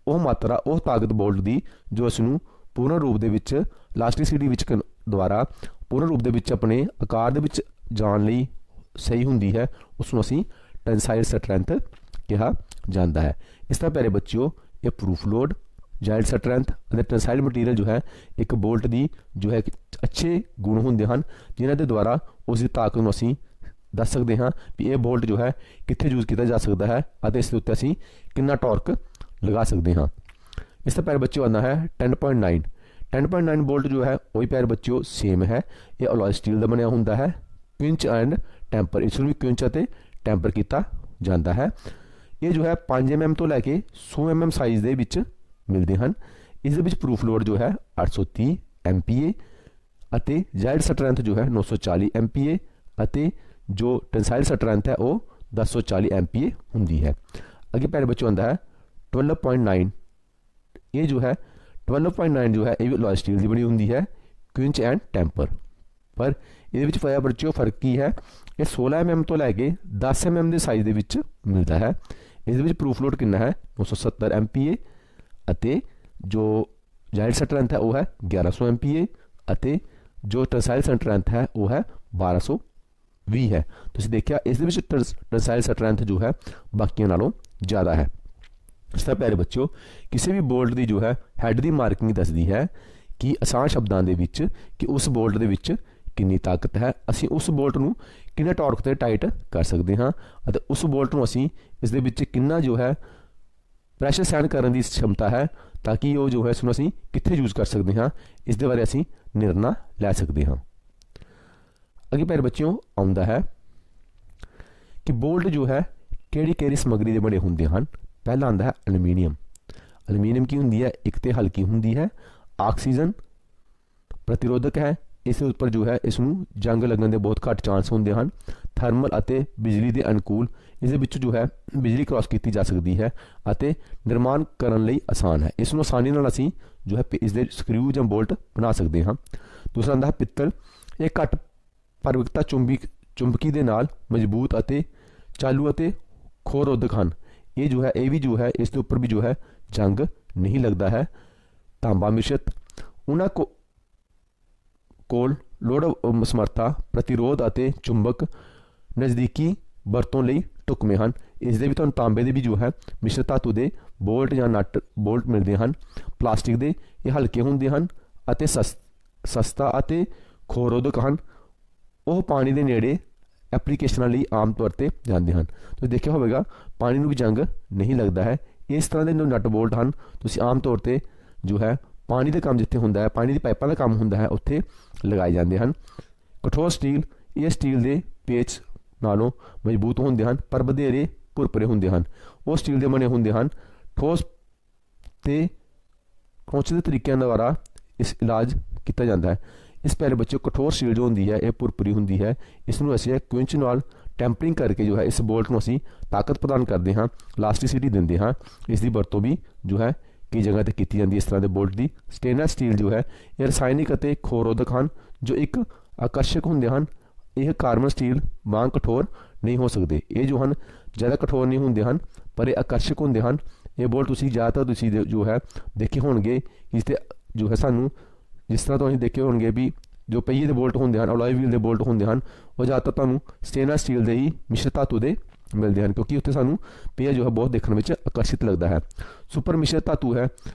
ਉਹ ਮਾਤਰਾ, ਉਹ ਤਾਕਤ ਬੋਲਟ ਦੀ ਜੋ ਉਸ ਨੂੰ ਪੂਰਨ ਰੂਪ ਦੇ ਵਿੱਚ ਇਲਾਸਟਿਸਿਟੀ ਵਿੱਚ ਦੁਆਰਾ ਪੂਰਨ ਰੂਪ ਦੇ ਵਿੱਚ ਆਪਣੇ ਆਕਾਰ ਦੇ ਵਿੱਚ ਜਾਣ ਲਈ ਸਹੀ ਹੁੰਦੀ ਹੈ, ਉਸ ਨੂੰ ਅਸੀਂ ਟੈਂਸਾਈਲ ਸਟਰੈਂਥ ਕਿਹਾ ਜਾਂਦਾ ਹੈ। ਇਸ ਤਰ੍ਹਾਂ ਪਿਆਰੇ ਬੱਚਿਓ, ਇਹ ਪ੍ਰੂਫ ਲੋਡ, ਜਾਇਲਟ ਸਟਰੈਂਥ ਅਤੇ ਟੈਂਸਾਈਲ ਮਟੀਰੀਅਲ ਜੋ ਹੈ ਇੱਕ ਬੋਲਟ ਦੀ ਜੋ ਹੈ ਅੱਛੇ ਗੁਣ ਹੁੰਦੇ ਹਨ, ਜਿਨ੍ਹਾਂ ਦੇ ਦੁਆਰਾ ਉਸ ਦੀ ਤਾਕਤ ਨੂੰ ਅਸੀਂ ਦੱਸ ਸਕਦੇ ਹਾਂ ਵੀ ਇਹ ਬੋਲਟ ਜੋ ਹੈ ਕਿੱਥੇ ਯੂਜ਼ ਕੀਤਾ ਜਾ ਸਕਦਾ ਹੈ ਅਤੇ ਇਸ ਦੇ ਉੱਤੇ ਅਸੀਂ ਕਿੰਨਾ ਟਾਰਕ ਲਗਾ ਸਕਦੇ ਹਾਂ। ਇਸ ਤੋਂ ਪਿਆਰੇ ਬੱਚਿਓ ਆਉਂਦਾ ਹੈ 10.9। 10.9 ਬੋਲਟ ਜੋ ਹੈ ਉਹੀ ਪਿਆਰੇ ਬੱਚਿਓ ਸੇਮ ਹੈ, ਇਹ ਅਲੋਏ ਸਟੀਲ ਦਾ ਬਣਿਆ ਹੁੰਦਾ ਹੈ। ਕੁਇੰਚ ਐਂਡ ਟੈਂਪਰ, ਇਸ ਨੂੰ ਵੀ ਕੁਇੰਚ ਅਤੇ ਟੈਂਪਰ ਕੀਤਾ ਜਾਂਦਾ ਹੈ। ਇਹ ਜੋ ਹੈ 5 mm ਤੋਂ ਲੈ ਕੇ 100 mm ਸਾਈਜ਼ ਦੇ ਵਿੱਚ ਮਿਲਦੇ ਹਨ। ਇਸ ਦੇ ਵਿੱਚ ਪ੍ਰੂਫ ਲੋਡ ਜੋ ਹੈ 830 MPa ਅਤੇ ਜਾਇਲਟ ਸਟਰੈਂਥ ਜੋ ਹੈ 940 MPa ਅਤੇ ਜੋ ਟੈਂਸਾਈਲ ਸਟਰੈਂਥ ਹੈ ਉਹ 1040 MPa ਹੁੰਦੀ ਹੈ। ਅੱਗੇ ਪਿਆਰੇ ਬੱਚਿਓ ਆਉਂਦਾ ਹੈ 12.9। ਇਹ ਜੋ ਹੈ 12.9 ਜੋ ਹੈ ਇਹ ਵੀ ਅਲੋਏ ਸਟੀਲ ਦੀ ਬਣੀ ਹੁੰਦੀ ਹੈ, ਕੁਇੰਚ ਐਂਡ ਟੈਂਪਰ। ਪਰ ਇਹਦੇ ਵਿੱਚ ਪਿਆਰੇ ਬੱਚਿਓ ਫਰਕ ਕੀ ਹੈ? ਇਹ 16 mm ਤੋਂ ਲੈ ਕੇ 10 mm ਦੇ ਸਾਈਜ਼ ਦੇ ਵਿੱਚ ਮਿਲਦਾ ਹੈ। ਇਸ ਦੇ ਵਿੱਚ ਪ੍ਰੂਫ ਲੋਡ ਕਿੰਨਾ ਹੈ? 970 MPa ਅਤੇ ਜੋ ਜਾਇਲਟ ਸਟਰੈਂਥ ਹੈ ਉਹ ਹੈ 1100 MPa ਅਤੇ ਜੋ ਟੈਂਸਾਈਲ ਸਟਰੈਂਥ ਹੈ ਉਹ ਹੈ 1220 ਹੈ। ਤੁਸੀਂ ਦੇਖਿਆ ਇਸ ਦੇ ਵਿੱਚ ਟੈਂਸਾਈਲ ਸਟਰੈਂਥ ਜੋ ਹੈ ਬਾਕੀਆਂ ਨਾਲੋਂ ਜ਼ਿਆਦਾ ਹੈ। ਇਸ ਤਰ੍ਹਾਂ ਪਿਆਰੇ ਬੱਚਿਓ, ਕਿਸੇ ਵੀ ਬੋਲਟ ਦੀ ਜੋ ਹੈ ਹੈਡ ਦੀ ਮਾਰਕਿੰਗ ਦੱਸਦੀ ਹੈ ਕਿ ਆਸਾਨ ਸ਼ਬਦਾਂ ਦੇ ਵਿੱਚ ਕਿ ਉਸ ਬੋਲਟ ਦੇ ਵਿੱਚ ਕਿੰਨੀ ਤਾਕਤ ਹੈ, ਅਸੀਂ ਉਸ ਬੋਲਟ ਨੂੰ ਕਿੰਨੇ ਟਾਰਕ ਤੇ ਟਾਈਟ ਕਰ ਸਕਦੇ ਹਾਂ ਅਤੇ ਉਸ ਬੋਲਟ ਨੂੰ ਅਸੀਂ ਇਸ ਦੇ ਵਿੱਚ ਕਿੰਨਾ ਜੋ ਹੈ ਪ੍ਰੈਸ਼ਰ ਸਹਿਣ ਕਰਨ ਦੀ ਸਮਤਾ ਹੈ, ਤਾਂ ਕਿ ਉਹ ਜੋ ਹੈ ਇਸ ਨੂੰ ਅਸੀਂ ਕਿੱਥੇ ਯੂਜ਼ ਕਰ ਸਕਦੇ ਹਾਂ, ਇਸ ਦੇ ਬਾਰੇ ਅਸੀਂ ਨਿਰਣਾ ਲੈ ਸਕਦੇ ਹਾਂ। ਅੱਗੇ ਪਿਆਰੇ ਬੱਚਿਓ ਆਉਂਦਾ ਹੈ ਕਿ ਬੋਲਟ ਜੋ ਹੈ ਕਿਹੜੀ ਕਿਹੜੀ ਸਮੱਗਰੀ ਦੇ ਬਣੇ ਹੁੰਦੇ ਹਨ। ਪਹਿਲਾ ਆਉਂਦਾ ਹੈ ਐਲੂਮੀਨੀਅਮ। ਐਲੂਮੀਨੀਅਮ ਕੀ ਹੁੰਦੀ ਹੈ? ਇੱਕ ਤੇ ਹਲਕੀ ਹੁੰਦੀ ਹੈ, ਆਕਸੀਜਨ ਪ੍ਰਤੀਰੋਧਕ ਹੈ, ਇਸ ਦੇ ਉੱਪਰ ਜੋ ਹੈ ਇਸ ਨੂੰ ਜੰਗ ਲੱਗਣ ਦੇ ਬਹੁਤ ਘੱਟ ਚਾਂਸ ਹੁੰਦੇ ਹਨ, ਥਰਮਲ ਅਤੇ ਬਿਜਲੀ ਦੇ ਅਨੁਕੂਲ, ਇਸ ਦੇ ਵਿੱਚ ਜੋ ਹੈ ਬਿਜਲੀ ਕ੍ਰਾਸ ਕੀਤੀ ਜਾ ਸਕਦੀ ਹੈ ਅਤੇ ਨਿਰਮਾਣ ਕਰਨ ਲਈ ਆਸਾਨ ਹੈ। ਇਸ ਨੂੰ ਆਸਾਨੀ ਨਾਲ ਅਸੀਂ ਜੋ ਹੈ ਇਸ ਦੇ ਸਕਰੂ ਜਾਂ ਬੋਲਟ ਬਣਾ ਸਕਦੇ ਹਾਂ। ਦੂਸਰਾ ਆਉਂਦਾ ਹੈ ਪਿੱਤਲ। ਇਹ ਘੱਟ ਪਰਵਿਕਤਾ ਚੁੰਬਕੀ ਦੇ ਨਾਲ ਮਜ਼ਬੂਤ ਅਤੇ ਚਾਲੂ ਅਤੇ ਖੋਰੋਧਕ ਹਨ। ਇਹ ਜੋ ਹੈ ਇਹ ਵੀ ਜੋ ਹੈ ਇਸ ਦੇ ਉੱਪਰ ਵੀ ਜੋ ਹੈ ਜੰਗ ਨਹੀਂ ਲੱਗਦਾ ਹੈ। ਤਾਂਬਾ ਮਿਸ਼ਰਤ, ਉਹਨਾਂ ਕੋਲ ਲੋੜ ਸਮਰੱਥਾ, ਪ੍ਰਤੀਰੋਧ ਅਤੇ ਚੁੰਬਕ ਨਜ਼ਦੀਕੀ ਵਰਤੋਂ ਲਈ ਢੁਕਵੇਂ ਹਨ। ਇਸ ਦੇ ਵੀ ਤੁਹਾਨੂੰ ਤਾਂਬੇ ਦੇ ਵੀ ਜੋ ਹੈ ਮਿਸ਼ਰ ਧਾਤੂ ਦੇ ਬੋਲਟ ਜਾਂ ਨਟ ਬੋਲਟ ਮਿਲਦੇ ਹਨ। ਪਲਾਸਟਿਕ ਦੇ ਇਹ ਹਲਕੇ ਹੁੰਦੇ ਹਨ ਅਤੇ ਸਸਤਾ ਅਤੇ ਖੋਰੋਧਕ ਹਨ। ਉਹ ਪਾਣੀ ਦੇ ਨੇੜੇ ਐਪਲੀਕੇਸ਼ਨਾਂ ਲਈ ਆਮ ਤੌਰ 'ਤੇ ਜਾਂਦੇ ਹਨ। ਤੁਸੀਂ ਦੇਖਿਆ ਹੋਵੇਗਾ ਪਾਣੀ ਨੂੰ ਵੀ ਜੰਗ ਨਹੀਂ ਲੱਗਦਾ ਹੈ। ਇਸ ਤਰ੍ਹਾਂ ਦੇ ਜੋ ਨਟ ਬੋਲਟ ਹਨ ਤੁਸੀਂ ਆਮ ਤੌਰ 'ਤੇ ਜੋ ਹੈ ਪਾਣੀ ਦਾ ਕੰਮ ਜਿੱਥੇ ਹੁੰਦਾ ਹੈ, ਪਾਣੀ ਦੀ ਪਾਈਪਾਂ ਦਾ ਕੰਮ ਹੁੰਦਾ ਹੈ, ਉੱਥੇ ਲਗਾਏ ਜਾਂਦੇ ਹਨ। ਕਠੋਰ ਸਟੀਲ, ਇਹ ਸਟੀਲ ਦੇ ਪੇਚ ਨਾਲੋਂ ਮਜ਼ਬੂਤ ਹੁੰਦੇ ਹਨ ਪਰ ਵਧੇਰੇ ਭੁਰਭੁਰੇ ਹੁੰਦੇ ਹਨ। ਉਹ ਸਟੀਲ ਦੇ ਬਣੇ ਹੁੰਦੇ ਹਨ। ਠੋਸ ਤੇ ਖੋਂਚਦੇ ਤਰੀਕਿਆਂ ਦੁਆਰਾ ਇਸ ਇਲਾਜ ਕੀਤਾ ਜਾਂਦਾ ਹੈ। ਇਸ ਪਿਆਰੇ ਬੱਚਿਓ ਕਠੋਰ ਸਟੀਲ ਜੋ ਹੁੰਦੀ ਹੈ ਇਹ ਭੁਰਭੁਰੀ ਹੁੰਦੀ ਹੈ। ਇਸ ਨੂੰ ਅਸੀਂ ਕੁਇੰਚ ਨਾਲ ਟੈਂਪਰਿੰਗ ਕਰਕੇ ਜੋ ਹੈ ਇਸ ਬੋਲਟ ਨੂੰ ਅਸੀਂ ਤਾਕਤ ਪ੍ਰਦਾਨ ਕਰਦੇ ਹਾਂ, ਇਲਾਸਟਿਸਿਟੀ ਦਿੰਦੇ ਹਾਂ। ਇਸ ਦੀ ਵਰਤੋਂ ਵੀ ਜੋ ਹੈ ਕਈ ਜਗ੍ਹਾ 'ਤੇ ਕੀਤੀ ਜਾਂਦੀ ਹੈ। ਇਸ ਤਰ੍ਹਾਂ ਦੇ ਬੋਲਟ ਦੀ ਸਟੇਨਲੈਸ ਸਟੀਲ ਜੋ ਹੈ ਇਹ ਰਸਾਇਣਿਕ ਅਤੇ ਖੋਰੋਧਕ ਹਨ ਜੋ ਇੱਕ ਆਕਰਸ਼ਕ ਹੁੰਦੇ ਹਨ। ਇਹ ਕਾਰਬਨ ਸਟੀਲ ਵਾਂਗ ਕਠੋਰ ਨਹੀਂ ਹੋ ਸਕਦੇ। ਇਹ ਜੋ ਹਨ ਜ਼ਿਆਦਾ ਕਠੋਰ ਨਹੀਂ ਹੁੰਦੇ ਹਨ ਪਰ ਇਹ ਆਕਰਸ਼ਕ ਹੁੰਦੇ ਹਨ। ਇਹ ਬੋਲਟ ਤੁਸੀਂ ਜ਼ਿਆਦਾਤਰ ਤੁਸੀਂ ਜੋ ਹੈ ਦੇਖੇ ਹੋਣਗੇ, ਇਸ 'ਤੇ ਜੋ ਹੈ ਸਾਨੂੰ ਜਿਸ ਤਰ੍ਹਾਂ ਤੁਸੀਂ ਦੇਖੇ ਹੋਣਗੇ ਵੀ ਜੋ ਪਹੀਏ ਦੇ ਬੋਲਟ ਹੁੰਦੇ ਹਨ, ਅਲੋਏ ਵੀਲ ਦੇ ਬੋਲਟ ਹੁੰਦੇ ਹਨ, ਉਹ ਜ਼ਿਆਦਾਤਰ ਤੁਹਾਨੂੰ ਸਟੇਨਲੈਸ ਸਟੀਲ ਦੇ ਹੀ ਮਿਸ਼ਰ ਧਾਤੂ ਦੇ ਮਿਲਦੇ ਹਨ, ਕਿਉਂਕਿ ਉੱਥੇ ਸਾਨੂੰ ਪਹੀਆ ਜੋ ਹੈ ਬਹੁਤ ਦੇਖਣ ਵਿੱਚ ਆਕਰਸ਼ਿਤ ਲੱਗਦਾ ਹੈ। ਸੁਪਰ ਮਿਸ਼ਰ ਧਾਤੂ ਹੈ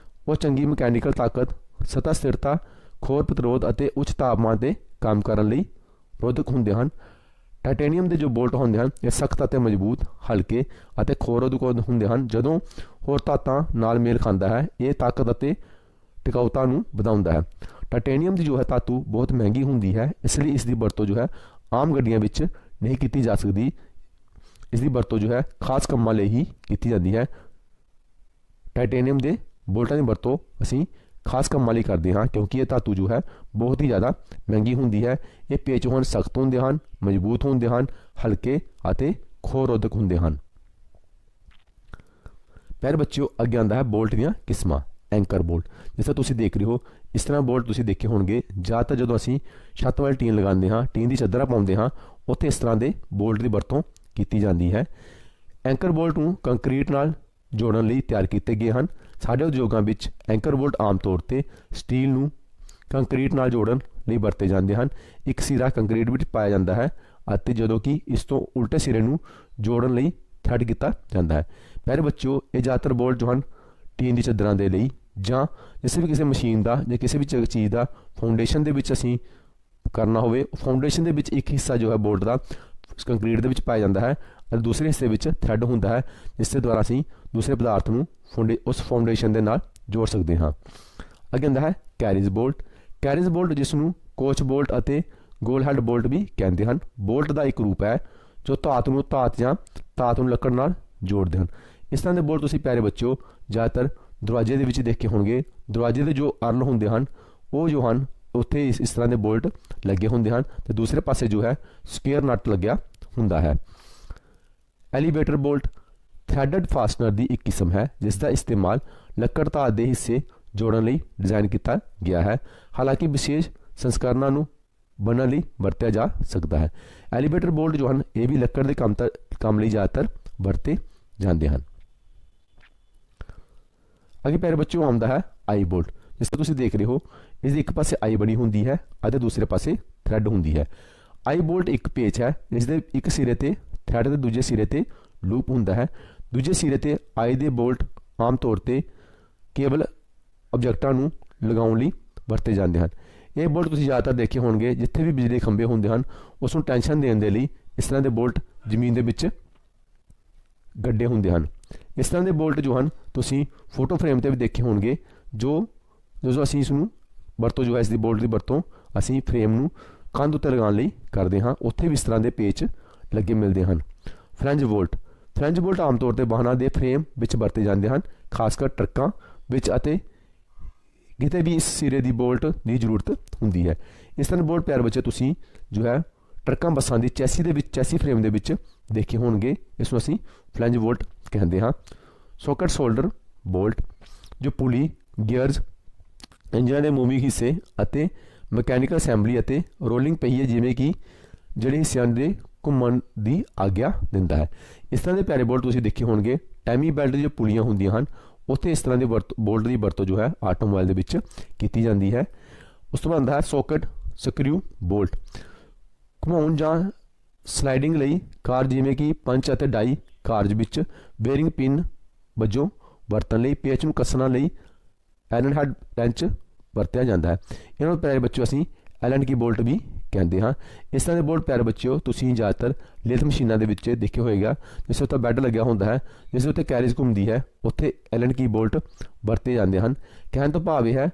ਉਹ ਚੰਗੀ ਮਕੈਨੀਕਲ ਤਾਕਤ, ਸਤਹ ਸਥਿਰਤਾ, ਖੋਰ ਪ੍ਰਤਿਰੋਧ ਅਤੇ ਉੱਚ ਤਾਪਮਾਨ 'ਤੇ ਕੰਮ ਕਰਨ ਲਈ ਰੋਧਕ ਹੁੰਦੇ ਹਨ। ਟਾਈਟੇਨੀਅਮ ਦੇ ਜੋ ਬੋਲਟ ਹੁੰਦੇ ਹਨ ਇਹ ਸਖਤ ਅਤੇ ਮਜ਼ਬੂਤ, ਹਲਕੇ ਅਤੇ ਖੋਰੋਧਕ ਹੁੰਦੇ ਹਨ। ਜਦੋਂ ਹੋਰ ਧਾਤਾਂ ਨਾਲ ਮੇਲ ਖਾਂਦਾ ਹੈ ਇਹ ਤਾਕਤ ਅਤੇ ਟਿਕਾਊਤਾ ਨੂੰ ਵਧਾਉਂਦਾ ਹੈ। ਟਾਈਟੇਨੀਅਮ ਦੀ ਜੋ ਹੈ ਧਾਤੂ ਬਹੁਤ ਮਹਿੰਗੀ ਹੁੰਦੀ ਹੈ, ਇਸ ਲਈ ਇਸ ਦੀ ਵਰਤੋਂ ਜੋ ਹੈ ਆਮ ਗੱਡੀਆਂ ਵਿੱਚ ਨਹੀਂ ਕੀਤੀ ਜਾ ਸਕਦੀ। ਇਸ ਦੀ ਵਰਤੋਂ ਜੋ ਹੈ ਖਾਸ ਕੰਮਾਂ ਲਈ ਹੀ ਕੀਤੀ ਜਾਂਦੀ ਹੈ। ਟਾਈਟੇਨੀਅਮ ਦੇ ਬੋਲਟਾਂ ਦੀ ਵਰਤੋਂ ਅਸੀਂ ਖਾਸ ਕੰਮਾਂ ਲਈ ਕਰਦੇ ਹਾਂ ਕਿਉਂਕਿ ਇਹ ਧਾਤੂ ਜੋ ਹੈ ਬਹੁਤ ਹੀ ਜ਼ਿਆਦਾ ਮਹਿੰਗੀ ਹੁੰਦੀ ਹੈ। ਇਹ ਪੇਚ ਹੁਣ ਸਖਤ ਹੁੰਦੇ ਹਨ, ਮਜ਼ਬੂਤ ਹੁੰਦੇ ਹਨ, ਹਲਕੇ ਅਤੇ ਖੋਰੋਧਕ ਹੁੰਦੇ ਹਨ। ਪਿਆਰੇ ਬੱਚਿਓ ਅੱਗੇ ਆਉਂਦਾ ਹੈ ਬੋਲਟ ਦੀਆਂ ਕਿਸਮਾਂ। ਐਂਕਰ ਬੋਲਟ, ਜਿਸ ਤਰ੍ਹਾਂ ਤੁਸੀਂ ਦੇਖ ਰਹੇ ਹੋ ਇਸ ਤਰ੍ਹਾਂ ਬੋਲਟ ਤੁਸੀਂ ਦੇਖੇ ਹੋਣਗੇ। ਜ਼ਿਆਦਾਤਰ ਜਦੋਂ ਅਸੀਂ ਛੱਤ ਵਾਲੀ ਟੀਨ ਲਗਾਉਂਦੇ ਹਾਂ, ਟੀਨ ਦੀ ਚਾਦਰਾਂ ਪਾਉਂਦੇ ਹਾਂ, ਉੱਥੇ ਇਸ ਤਰ੍ਹਾਂ ਦੇ ਬੋਲਟ ਦੀ ਵਰਤੋਂ ਕੀਤੀ ਜਾਂਦੀ ਹੈ। ਐਂਕਰ ਬੋਲਟ ਨੂੰ ਕੰਕਰੀਟ ਨਾਲ ਜੋੜਨ ਲਈ ਤਿਆਰ ਕੀਤੇ ਗਏ ਹਨ। ਸਾਡੇ ਉਦਯੋਗਾਂ ਵਿੱਚ ਐਂਕਰ ਬੋਲਟ ਆਮ ਤੌਰ 'ਤੇ ਸਟੀਲ ਨੂੰ ਕੰਕਰੀਟ ਨਾਲ ਜੋੜਨ ਲਈ ਵਰਤੇ ਜਾਂਦੇ ਹਨ। ਇੱਕ ਸਿਰਾ ਕੰਕਰੀਟ ਵਿੱਚ ਪਾਇਆ ਜਾਂਦਾ ਹੈ ਅਤੇ ਜਦੋਂ ਕਿ ਇਸ ਤੋਂ ਉਲਟੇ ਸਿਰੇ ਨੂੰ ਜੋੜਨ ਲਈ ਥਰੈਡ ਕੀਤਾ ਜਾਂਦਾ ਹੈ। ਪਿਆਰੇ ਬੱਚਿਓ ਇਹ ਜ਼ਿਆਦਾਤਰ ਬੋਲਟ ਜੋ ਹਨ ਟੀਨ ਦੀ ਚਾਦਰਾਂ ਦੇ ਲਈ ਜਾਂ ਕਿਸੇ ਮਸ਼ੀਨ ਦਾ ਜਾਂ ਕਿਸੇ ਵੀ ਚੀਜ਼ ਦਾ ਫਾਊਂਡੇਸ਼ਨ ਦੇ ਵਿੱਚ ਅਸੀਂ ਕਰਨਾ ਹੋਵੇ, ਫਾਊਂਡੇਸ਼ਨ ਦੇ ਵਿੱਚ ਇੱਕ ਹਿੱਸਾ ਜੋ ਹੈ ਬੋਲਟ ਦਾ ਕੰਕਰੀਟ ਦੇ ਵਿੱਚ ਪਾਇਆ ਜਾਂਦਾ ਹੈ ਅਤੇ ਦੂਸਰੇ ਹਿੱਸੇ ਵਿੱਚ ਥਰੈਡ ਹੁੰਦਾ ਹੈ, ਜਿਸ ਦੇ ਦੁਆਰਾ ਅਸੀਂ ਦੂਸਰੇ ਪਦਾਰਥ ਨੂੰ ਉਸ ਫਾਊਂਡੇਸ਼ਨ ਦੇ ਨਾਲ ਜੋੜ ਸਕਦੇ ਹਾਂ। ਅੱਗੇ ਆਉਂਦਾ ਹੈ ਕੈਰੀਜ ਬੋਲਟ। ਕੈਰੀਜ ਬੋਲਟ ਜਿਸ ਨੂੰ ਕੋਚ ਬੋਲਟ ਅਤੇ ਗੋਲ ਹੈਡ ਬੋਲਟ ਵੀ ਕਹਿੰਦੇ ਹਨ, ਬੋਲਟ ਦਾ ਇੱਕ ਰੂਪ ਹੈ ਜੋ ਧਾਤ ਨੂੰ ਲੱਕੜ ਨਾਲ ਜੋੜਦੇ ਹਨ। ਇਸ ਤਰ੍ਹਾਂ ਦੇ ਬੋਲਟ ਤੁਸੀਂ ਪਿਆਰੇ ਬੱਚਿਓ ਜ਼ਿਆਦਾਤਰ ਦਰਵਾਜ਼ੇ ਦੇ ਵਿੱਚ ਦੇਖੇ ਹੋਣਗੇ। ਦਰਵਾਜ਼ੇ ਦੇ ਜੋ ਅਰਲ ਹੁੰਦੇ ਹਨ ਉਹ ਜੋ ਹਨ ਉੱਥੇ ਇਸ ਤਰ੍ਹਾਂ ਦੇ ਬੋਲਟ ਲੱਗੇ ਹੁੰਦੇ ਹਨ ਅਤੇ ਦੂਸਰੇ ਪਾਸੇ ਜੋ ਹੈ ਸਕੁਅਰ ਨਟ ਲੱਗਿਆ ਹੁੰਦਾ ਹੈ। ਐਲੀਵੇਟਰ ਬੋਲਟ ਥ੍ਰੈਡਡ ਫਾਸਟਨਰ ਦੀ ਇੱਕ ਕਿਸਮ ਹੈ ਜਿਸ ਦਾ ਇਸਤੇਮਾਲ ਲੱਕੜ ਧਾਤ ਦੇ ਹਿੱਸੇ ਜੋੜਨ ਲਈ ਡਿਜ਼ਾਈਨ ਕੀਤਾ ਗਿਆ ਹੈ। ਹਾਲਾਂਕਿ ਵਿਸ਼ੇਸ਼ ਸੰਸਕਰਨਾਂ ਨੂੰ ਬਣਨ ਲਈ ਵਰਤਿਆ ਜਾ ਸਕਦਾ ਹੈ। ਐਲੀਵੇਟਰ ਬੋਲਟ ਜੋ ਹਨ ਇਹ ਵੀ ਲੱਕੜ ਦੇ ਕੰਮ ਲਈ ਜ਼ਿਆਦਾਤਰ ਵਰਤੇ ਜਾਂਦੇ ਹਨ। ਅੱਗੇ ਪਿਆਰੇ ਬੱਚਿਓ ਆਉਂਦਾ ਹੈ ਆਈ ਬੋਲਟ। ਜਿਸ ਤਰ੍ਹਾਂ ਤੁਸੀਂ ਦੇਖ ਰਹੇ ਹੋ ਇਸ ਦੀ ਇੱਕ ਪਾਸੇ ਆਈ ਬਣੀ ਹੁੰਦੀ ਹੈ ਅਤੇ ਦੂਸਰੇ ਪਾਸੇ ਥ੍ਰੈਡ ਹੁੰਦੀ ਹੈ। ਆਈ ਬੋਲਟ ਇੱਕ ਪੇਚ ਹੈ ਜਿਸ ਦੇ ਇੱਕ ਸਿਰੇ ਤੇ ਥ੍ਰੈਡ ਤੇ ਦੂਜੇ ਸਿਰੇ ਤੇ ਲੂਪ ਹੁੰਦਾ ਹੈ। ਦੂਜੇ ਸਿਰੇ ਤੇ ਆਈ ਦੇ ਬੋਲਟ ਆਮ ਤੌਰ ਤੇ ਕੇਵਲ ਆਬਜੈਕਟਾਂ ਨੂੰ ਲਗਾਉਣ ਲਈ ਵਰਤੇ ਜਾਂਦੇ ਹਨ। ਇਹ ਬੋਲਟ ਤੁਸੀਂ ਜ਼ਿਆਦਾਤਰ ਦੇਖੇ ਹੋਣਗੇ ਜਿੱਥੇ ਵੀ ਬਿਜਲੀ ਖੰਭੇ ਹੁੰਦੇ ਹਨ ਉਸ ਨੂੰ ਟੈਂਸ਼ਨ ਦੇਣ ਦੇ ਲਈ ਇਸ ਤਰ੍ਹਾਂ ਦੇ ਬੋਲਟ ਜ਼ਮੀਨ ਦੇ ਵਿੱਚ ਗੱਡੇ ਹੁੰਦੇ ਹਨ। ਇਸ ਤਰ੍ਹਾਂ ਦੇ ਬੋਲਟ ਜੋ ਹਨ ਤੁਸੀਂ ਫੋਟੋ ਫਰੇਮ 'ਤੇ ਵੀ ਦੇਖੇ ਹੋਣਗੇ ਜੋ ਅਸੀਂ ਇਸ ਨੂੰ ਵਰਤੋਂ ਜੋ ਹੈ ਇਸ ਦੀ ਬੋਲਟ ਦੀ ਵਰਤੋਂ ਅਸੀਂ ਫਰੇਮ ਨੂੰ ਕੰਧ ਉੱਤੇ ਲਗਾਉਣ ਲਈ ਕਰਦੇ ਹਾਂ, ਉੱਥੇ ਵੀ ਇਸ ਤਰ੍ਹਾਂ ਦੇ ਪੇਚ ਲੱਗੇ ਮਿਲਦੇ ਹਨ। ਫਰੈਂਚ ਬੋਲਟ ਆਮ ਤੌਰ 'ਤੇ ਵਾਹਨਾਂ ਦੇ ਫਰੇਮ ਵਿੱਚ ਵਰਤੇ ਜਾਂਦੇ ਹਨ, ਖਾਸ ਕਰ ਟਰੱਕਾਂ ਵਿੱਚ ਅਤੇ ਕਿਤੇ ਵੀ ਇਸ ਸਿਰੇ ਦੀ ਬੋਲਟ ਦੀ ਜ਼ਰੂਰਤ ਹੁੰਦੀ ਹੈ। ਇਸ ਤਰ੍ਹਾਂ ਦੇ ਬੋਲਟ ਪਿਆਰੇ ਬੱਚੇ ਤੁਸੀਂ ਜੋ ਹੈ ਟਰੱਕਾਂ ਬੱਸਾਂ ਦੀ ਚੈਸੀ ਫਰੇਮ ਦੇ ਵਿੱਚ ਦੇਖੇ ਹੋਣਗੇ। ਇਸ ਨੂੰ ਅਸੀਂ ਫਲੈਂਜ ਬੋਲਟ ਕਹਿੰਦੇ ਹਾਂ। ਸੌਕਟ ਸ਼ੋਲਡਰ ਬੋਲਟ ਜੋ ਪੁਲੀ, ਗੀਅਰਜ਼, ਇੰਜਨਾਂ ਦੇ ਮੂਵਿੰਗ ਹਿੱਸੇ ਅਤੇ ਮਕੈਨੀਕਲ ਅਸੈਂਬਲੀ ਅਤੇ ਰੋਲਿੰਗ ਪਹੀਏ ਜਿਵੇਂ ਕਿ ਜਿਹੜੇ ਹਿੱਸਿਆਂ ਦੇ ਘੁੰਮਣ ਦੀ ਆਗਿਆ ਦਿੰਦਾ ਹੈ। ਇਸ ਤਰ੍ਹਾਂ ਦੇ ਪਿਆਰੇ ਬੋਲਟ ਤੁਸੀਂ ਦੇਖੇ ਹੋਣਗੇ। ਟੈਮੀ ਬੈਲਟ ਦੀਆਂ ਪੁਲੀਆਂ ਹੁੰਦੀਆਂ ਹਨ ਉੱਥੇ ਇਸ ਤਰ੍ਹਾਂ ਦੀ ਬੋਲਟ ਦੀ ਵਰਤੋਂ ਜੋ ਹੈ ਆਟੋਮੋਬਾਈਲ ਦੇ ਵਿੱਚ ਕੀਤੀ ਜਾਂਦੀ ਹੈ। ਉਸ ਤੋਂ ਬਾਅਦ ਆਉਂਦਾ ਹੈ ਸੌਕਟ ਸਕਰੂ ਬੋਲਟ। ਘੁਮਾਉਣ ਜਾਂ ਸਲਾਈਡਿੰਗ ਲਈ ਕਾਰ ਜਿਵੇਂ ਕਿ ਪੰਚ ਅਤੇ ਡਾਈ ਕਾਰਜ ਵਿੱਚ ਬੇਅਰਿੰਗ ਪਿਨ ਵਜੋਂ ਵਰਤਣ ਲਈ ਪੇਚ ਨੂੰ ਕੱਸਣ ਲਈ ਐਲਨ ਹੈਡ ਰੈਂਚ ਵਰਤਿਆ ਜਾਂਦਾ ਹੈ। ਇਹਨਾਂ ਨੂੰ ਪਿਆਰੇ ਬੱਚਿਓ ਅਸੀਂ ਐਲਨ ਕੀ ਬੋਲਟ ਵੀ ਕਹਿੰਦੇ ਹਾਂ। ਇਸ ਤਰ੍ਹਾਂ ਦੇ ਬੋਲਟ ਪਿਆਰੇ ਬੱਚਿਓ ਤੁਸੀਂ ਜ਼ਿਆਦਾਤਰ ਲੇਥ ਮਸ਼ੀਨਾਂ ਦੇ ਵਿੱਚ ਦੇਖੇ ਹੋਏਗਾ ਜਿਸ ਉੱਤੇ ਬੈੱਡ ਲੱਗਿਆ ਹੁੰਦਾ ਹੈ, ਜਿਸ ਉੱਤੇ ਕੈਰੀਜ ਘੁੰਮਦੀ ਹੈ, ਉੱਥੇ ਐਲਨ ਕੀ ਬੋਲਟ ਵਰਤੇ ਜਾਂਦੇ ਹਨ। ਕਹਿਣ ਤੋਂ ਭਾਵ ਇਹ ਹੈ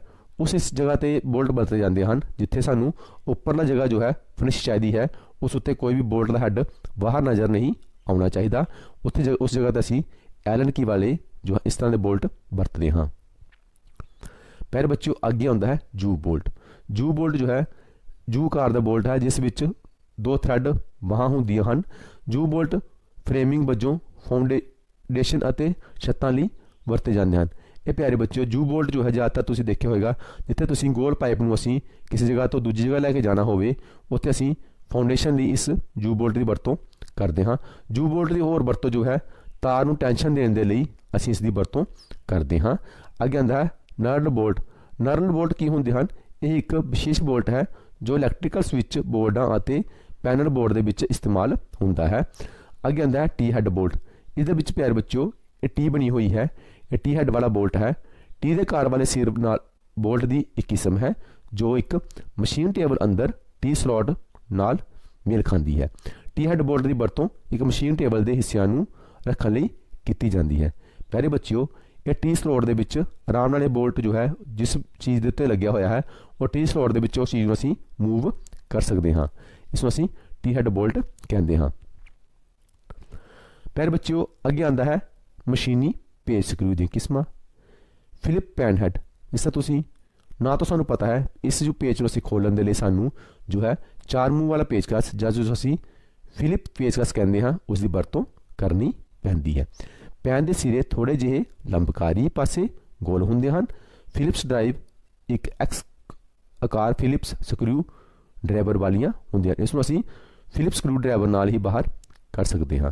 ਇਸ ਜਗ੍ਹਾ 'ਤੇ ਬੋਲਟ ਵਰਤੇ ਜਾਂਦੇ ਹਨ ਜਿੱਥੇ ਸਾਨੂੰ ਉੱਪਰਲਾ ਜਗ੍ਹਾ ਜੋ ਹੈ ਫਿਨਿਸ਼ ਚਾਹੀਦੀ ਹੈ, ਉਸ ਉੱਤੇ ਕੋਈ ਵੀ ਬੋਲਟ ਦਾ ਹੈੱਡ ਬਾਹਰ ਨਜ਼ਰ ਨਹੀਂ ਆਉਣਾ ਚਾਹੀਦਾ। ਉਸ ਜਗ੍ਹਾ 'ਤੇ ਅਸੀਂ ਐਲਨ ਕੀ ਵਾਲੇ ਜੋ ਇਸ ਤਰ੍ਹਾਂ ਦੇ ਬੋਲਟ ਵਰਤਦੇ ਹਾਂ। ਪਿਆਰੇ ਬੱਚਿਓ ਅੱਗੇ ਆਉਂਦਾ ਹੈ ਜੂ ਬੋਲਟ। ਜੂ ਬੋਲਟ ਜੋ ਹੈ ਜੂ ਕਾਰ ਦਾ ਬੋਲਟ ਹੈ ਜਿਸ ਵਿੱਚ ਦੋ ਥ੍ਰੈਡ ਬਾਹਾਂ ਹੁੰਦੀਆਂ ਹਨ। ਜੂ ਬੋਲਟ ਫਰੇਮਿੰਗ ਵਜੋਂ ਫਾਊਂਡੇਸ਼ਨ ਅਤੇ ਛੱਤਾਂ ਲਈ ਵਰਤੇ ਜਾਂਦੇ ਹਨ। ਇਹ ਪਿਆਰੇ ਬੱਚਿਓ ਜੂ ਬੋਲਟ ਜੋ ਹੈ ਜ਼ਿਆਦਾਤਰ ਤੁਸੀਂ ਦੇਖਿਆ ਹੋਏਗਾ ਜਿੱਥੇ ਤੁਸੀਂ ਗੋਲ ਪਾਈਪ ਨੂੰ ਅਸੀਂ ਕਿਸੇ ਜਗ੍ਹਾ ਤੋਂ ਦੂਜੀ ਜਗ੍ਹਾ ਲੈ ਕੇ ਜਾਣਾ ਹੋਵੇ ਉੱਥੇ ਅਸੀਂ ਫਾਊਂਡੇਸ਼ਨ ਲਈ ਇਸ ਜੂ ਬੋਲਟ ਦੀ ਵਰਤੋਂ ਕਰਦੇ ਹਾਂ। ਜੂ ਬੋਲਟ ਦੀ ਹੋਰ ਵਰਤੋਂ ਜੋ ਹੈ ਤਾਰ ਨੂੰ ਟੈਂਸ਼ਨ ਦੇਣ ਦੇ ਲਈ ਅਸੀਂ ਇਸ ਦੀ ਵਰਤੋਂ ਕਰਦੇ ਹਾਂ। ਅੱਗੇ ਆਉਂਦਾ ਹੈ ਨਰਲ ਬੋਲਟ। ਨਰਲ ਬੋਲਟ ਕੀ ਹੁੰਦੇ ਹਨ? ਇਹ ਇੱਕ ਵਿਸ਼ੇਸ਼ ਬੋਲਟ ਹੈ ਜੋ ਇਲੈਕਟ੍ਰੀਕਲ ਸਵਿੱਚ ਬੋਰਡਾਂ ਅਤੇ ਪੈਨਲ ਬੋਰਡ ਦੇ ਵਿੱਚ ਇਸਤੇਮਾਲ ਹੁੰਦਾ ਹੈ। ਅੱਗੇ ਆਉਂਦਾ ਹੈ ਟੀ ਹੈਡ ਬੋਲਟ। ਇਸ ਦੇ ਵਿੱਚ ਪਿਆਰੇ ਬੱਚਿਓ ਇਹ ਟੀ ਬਣੀ ਹੋਈ ਹੈ, ਇਹ ਟੀ ਹੈਡ ਵਾਲਾ ਬੋਲਟ ਹੈ। ਟੀ ਦੇ ਕਾਰ ਵਾਲੇ ਸਿਰ ਨਾਲ ਬੋਲਟ ਦੀ ਇੱਕ ਕਿਸਮ ਹੈ ਜੋ ਇੱਕ ਮਸ਼ੀਨ ਟੇਬਲ ਅੰਦਰ ਟੀ ਸਲੋਟ ਨਾਲ ਮੇਲ ਖਾਂਦੀ ਹੈ। ਟੀ ਹੈਡ ਬੋਲਟ ਦੀ ਵਰਤੋਂ ਇੱਕ ਮਸ਼ੀਨ ਟੇਬਲ ਦੇ ਹਿੱਸਿਆਂ ਨੂੰ ਰੱਖਣ ਲਈ ਕੀਤੀ ਜਾਂਦੀ ਹੈ। ਪਿਆਰੇ ਬੱਚਿਓ ਇਹ ਟੀ ਸਲੋਟ ਦੇ ਵਿੱਚ ਆਰਾਮ ਨਾਲ ਇਹ ਬੋਲਟ ਜੋ ਹੈ ਜਿਸ ਚੀਜ਼ ਦੇ ਉੱਤੇ ਲੱਗਿਆ ਹੋਇਆ ਹੈ ਉਹ ਟੀ ਸਲੋਟ ਦੇ ਵਿੱਚ ਉਸ ਚੀਜ਼ ਨੂੰ ਅਸੀਂ ਮੂਵ ਕਰ ਸਕਦੇ ਹਾਂ। ਇਸ ਨੂੰ ਅਸੀਂ ਟੀ ਹੈਡ ਬੋਲਟ ਕਹਿੰਦੇ ਹਾਂ। ਪਿਆਰੇ ਬੱਚਿਓ ਅੱਗੇ ਆਉਂਦਾ ਹੈ ਮਸ਼ੀਨੀ ਪੇਚ ਸਕਰੂ ਦੀਆਂ ਕਿਸਮਾਂ। Philip pan head. ਜਿਸ ਤਰ੍ਹਾਂ ਤੁਸੀਂ ਨਾ ਤਾਂ ਸਾਨੂੰ ਪਤਾ ਹੈ ਇਸ ਜੋ ਪੇਚ ਨੂੰ ਅਸੀਂ ਖੋਲ੍ਹਣ ਦੇ ਲਈ ਸਾਨੂੰ ਜੋ ਹੈ ਚਾਰ ਮੂੰਹ ਵਾਲਾ ਪੇਚਕਸ ਜਾਂ ਜੋ ਅਸੀਂ ਫਿਲਿਪ ਪੇਚਕਸ ਕਹਿੰਦੇ ਹਾਂ ਉਸ ਦੀ ਵਰਤੋਂ ਕਰਨੀ ਪੈਂਦੀ ਹੈ। ਪੈਨ ਦੇ ਸਿਰੇ ਥੋੜ੍ਹੇ ਜਿਹੇ ਲੰਬਕਾਰੀ ਪਾਸੇ ਗੋਲ ਹੁੰਦੇ ਹਨ। ਫਿਲਿਪਸ ਡਰਾਈਵ ਇੱਕ ਐਕਸ ਆਕਾਰ ਫਿਲਿਪਸ ਸਕਰੂ ਡਰਾਈਵਰ ਵਾਲੀਆਂ ਹੁੰਦੀਆਂ। ਇਸ ਨੂੰ ਅਸੀਂ ਫਿਲਿਪਸ ਸਕਰੂ ਡਰਾਈਵਰ ਨਾਲ ਹੀ ਬਾਹਰ ਕੱਢ ਸਕਦੇ ਹਾਂ।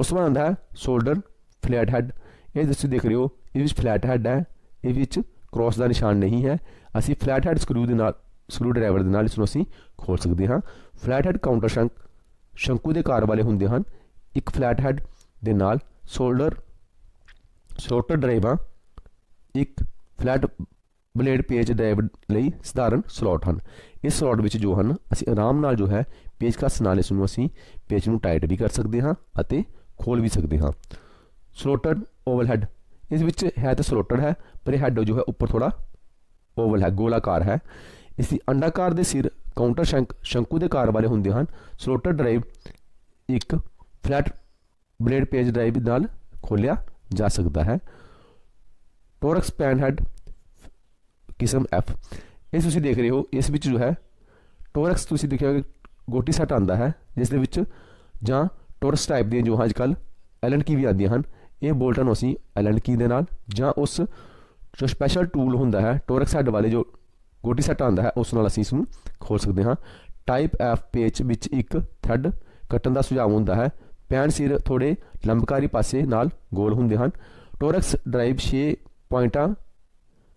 ਉਸ ਤੋਂ ਬਾਅਦ ਆਉਂਦਾ ਹੈ ਸ਼ੋਲਡਰ ਫਲੈਟ ਹੈਡ। ਇਹ ਤੁਸੀਂ ਦੇਖ ਰਹੇ ਹੋ, ਇਹ ਵਿੱਚ ਫਲੈਟ ਹੈਡ ਹੈ, ਇਹ ਵਿੱਚ ਕ੍ਰੋਸ ਦਾ ਨਿਸ਼ਾਨ ਨਹੀਂ ਹੈ। ਅਸੀਂ ਫਲੈਟ ਹੈਡ ਸਕਰੂ ਦੇ ਨਾਲ ਸਕਰੂ ਡਰਾਈਵਰ ਦੇ ਨਾਲ ਇਸ ਨੂੰ ਅਸੀਂ ਖੋਲ ਸਕਦੇ ਹਾਂ। ਫਲੈਟ ਹੈਡ ਕਾਊਂਟਰ ਸ਼ੰਕੂ ਦੇ ਆਕਾਰ ਵਾਲੇ ਹੁੰਦੇ ਹਨ। ਇੱਕ ਫਲੈਟ ਹੈਡ ਦੇ ਨਾਲ ਸਲੋਟਰ ਡਰਾਈਵਾਂ ਇੱਕ ਫਲੈਟ ਬਲੇਡ ਪੇਚ ਡਰਾਈਵ ਲਈ ਸਧਾਰਨ ਸਲੋਟ ਹਨ। ਇਸ ਸਲੋਟ ਵਿੱਚ ਜੋ ਹਨ ਅਸੀਂ ਆਰਾਮ ਨਾਲ ਜੋ ਹੈ ਪੇਚਕਸ ਨਾਲ ਇਸ ਨੂੰ ਅਸੀਂ ਪੇਚ ਨੂੰ ਟਾਈਟ ਵੀ ਕਰ ਸਕਦੇ ਹਾਂ ਅਤੇ ਖੋਲ ਵੀ ਸਕਦੇ ਹਾਂ। ਸਲੋਟਰ ਓਵਲ ਹੈਡ, ਇਸ ਵਿੱਚ ਹੈ ਤਾਂ ਸਲੋਟਰ ਹੈ, ਪਰ ਇਹ ਹੈਡ ਜੋ ਹੈ ਉੱਪਰ ਥੋੜਾ ਓਵਲ ਹੈ, ਗੋਲਾਕਾਰ ਹੈ। ਇਸ ਦੀ ਅੰਡਾਕਾਰ ਦੇ ਸਿਰ ਕਾਊਂਟਰ ਸ਼ੰਕੂ ਦੇ ਆਕਾਰ ਵਾਲੇ ਹੁੰਦੇ ਹਨ। ਸਲੋਟਰ ਡਰਾਈਵ ਇੱਕ ਫਲੈਟ ਬਲੇਡ ਪੇਚ ਡਰਾਈਵ ਨਾਲ ਖੋਲਿਆ ਜਾ ਸਕਦਾ ਹੈ। ਟੋਰਕਸ ਪੈਨ ਹੈਡ ਕਿਸਮ F, ਇਹ ਤੁਸੀਂ ਦੇਖ ਰਹੇ ਹੋ, ਇਸ ਵਿੱਚ ਜੋ ਹੈ ਟੋਰਕਸ ਤੁਸੀਂ ਦੇਖਿਆ ਕਿ ਗੋਟੀ ਸੈੱਟ ਆਉਂਦਾ ਹੈ, ਜਿਸ ਦੇ ਵਿੱਚ ਜਾਂ ਟੋਰਕਸ ਟਾਈਪ ਦੀਆਂ ਜੋ ਅੱਜ ਕੱਲ੍ਹ ਐਲਨ ਕੀ ਵੀ ਆਉਂਦੀਆਂ ਹਨ, ਇਹ ਬੋਲਟਾਂ ਨੂੰ ਅਸੀਂ ਐਲਨ ਕੀ ਦੇ ਨਾਲ ਜਾਂ ਉਸ ਜੋ ਸਪੈਸ਼ਲ ਟੂਲ ਹੁੰਦਾ ਹੈ ਟੋਰਕਸ ਹੈਡ ਵਾਲੇ ਜੋ ਗੋਟੀ ਸੈੱਟ ਆਉਂਦਾ ਹੈ ਉਸ ਨਾਲ ਅਸੀਂ ਇਸ ਨੂੰ ਖੋਲ ਸਕਦੇ ਹਾਂ। ਟਾਈਪ F ਪੇਚ ਵਿੱਚ ਇੱਕ ਥਰੈਡ ਕੱਟਣ ਦਾ ਸੁਝਾਅ ਹੁੰਦਾ ਹੈ। ਪੈਨ ਸਿਰ ਥੋੜ੍ਹੇ ਲੰਬਕਾਰੀ ਪਾਸੇ ਨਾਲ ਗੋਲ ਹੁੰਦੇ ਹਨ। ਟੋਰਕਸ ਡਰਾਈਵ 6 ਪੁਆਇੰਟਾਂ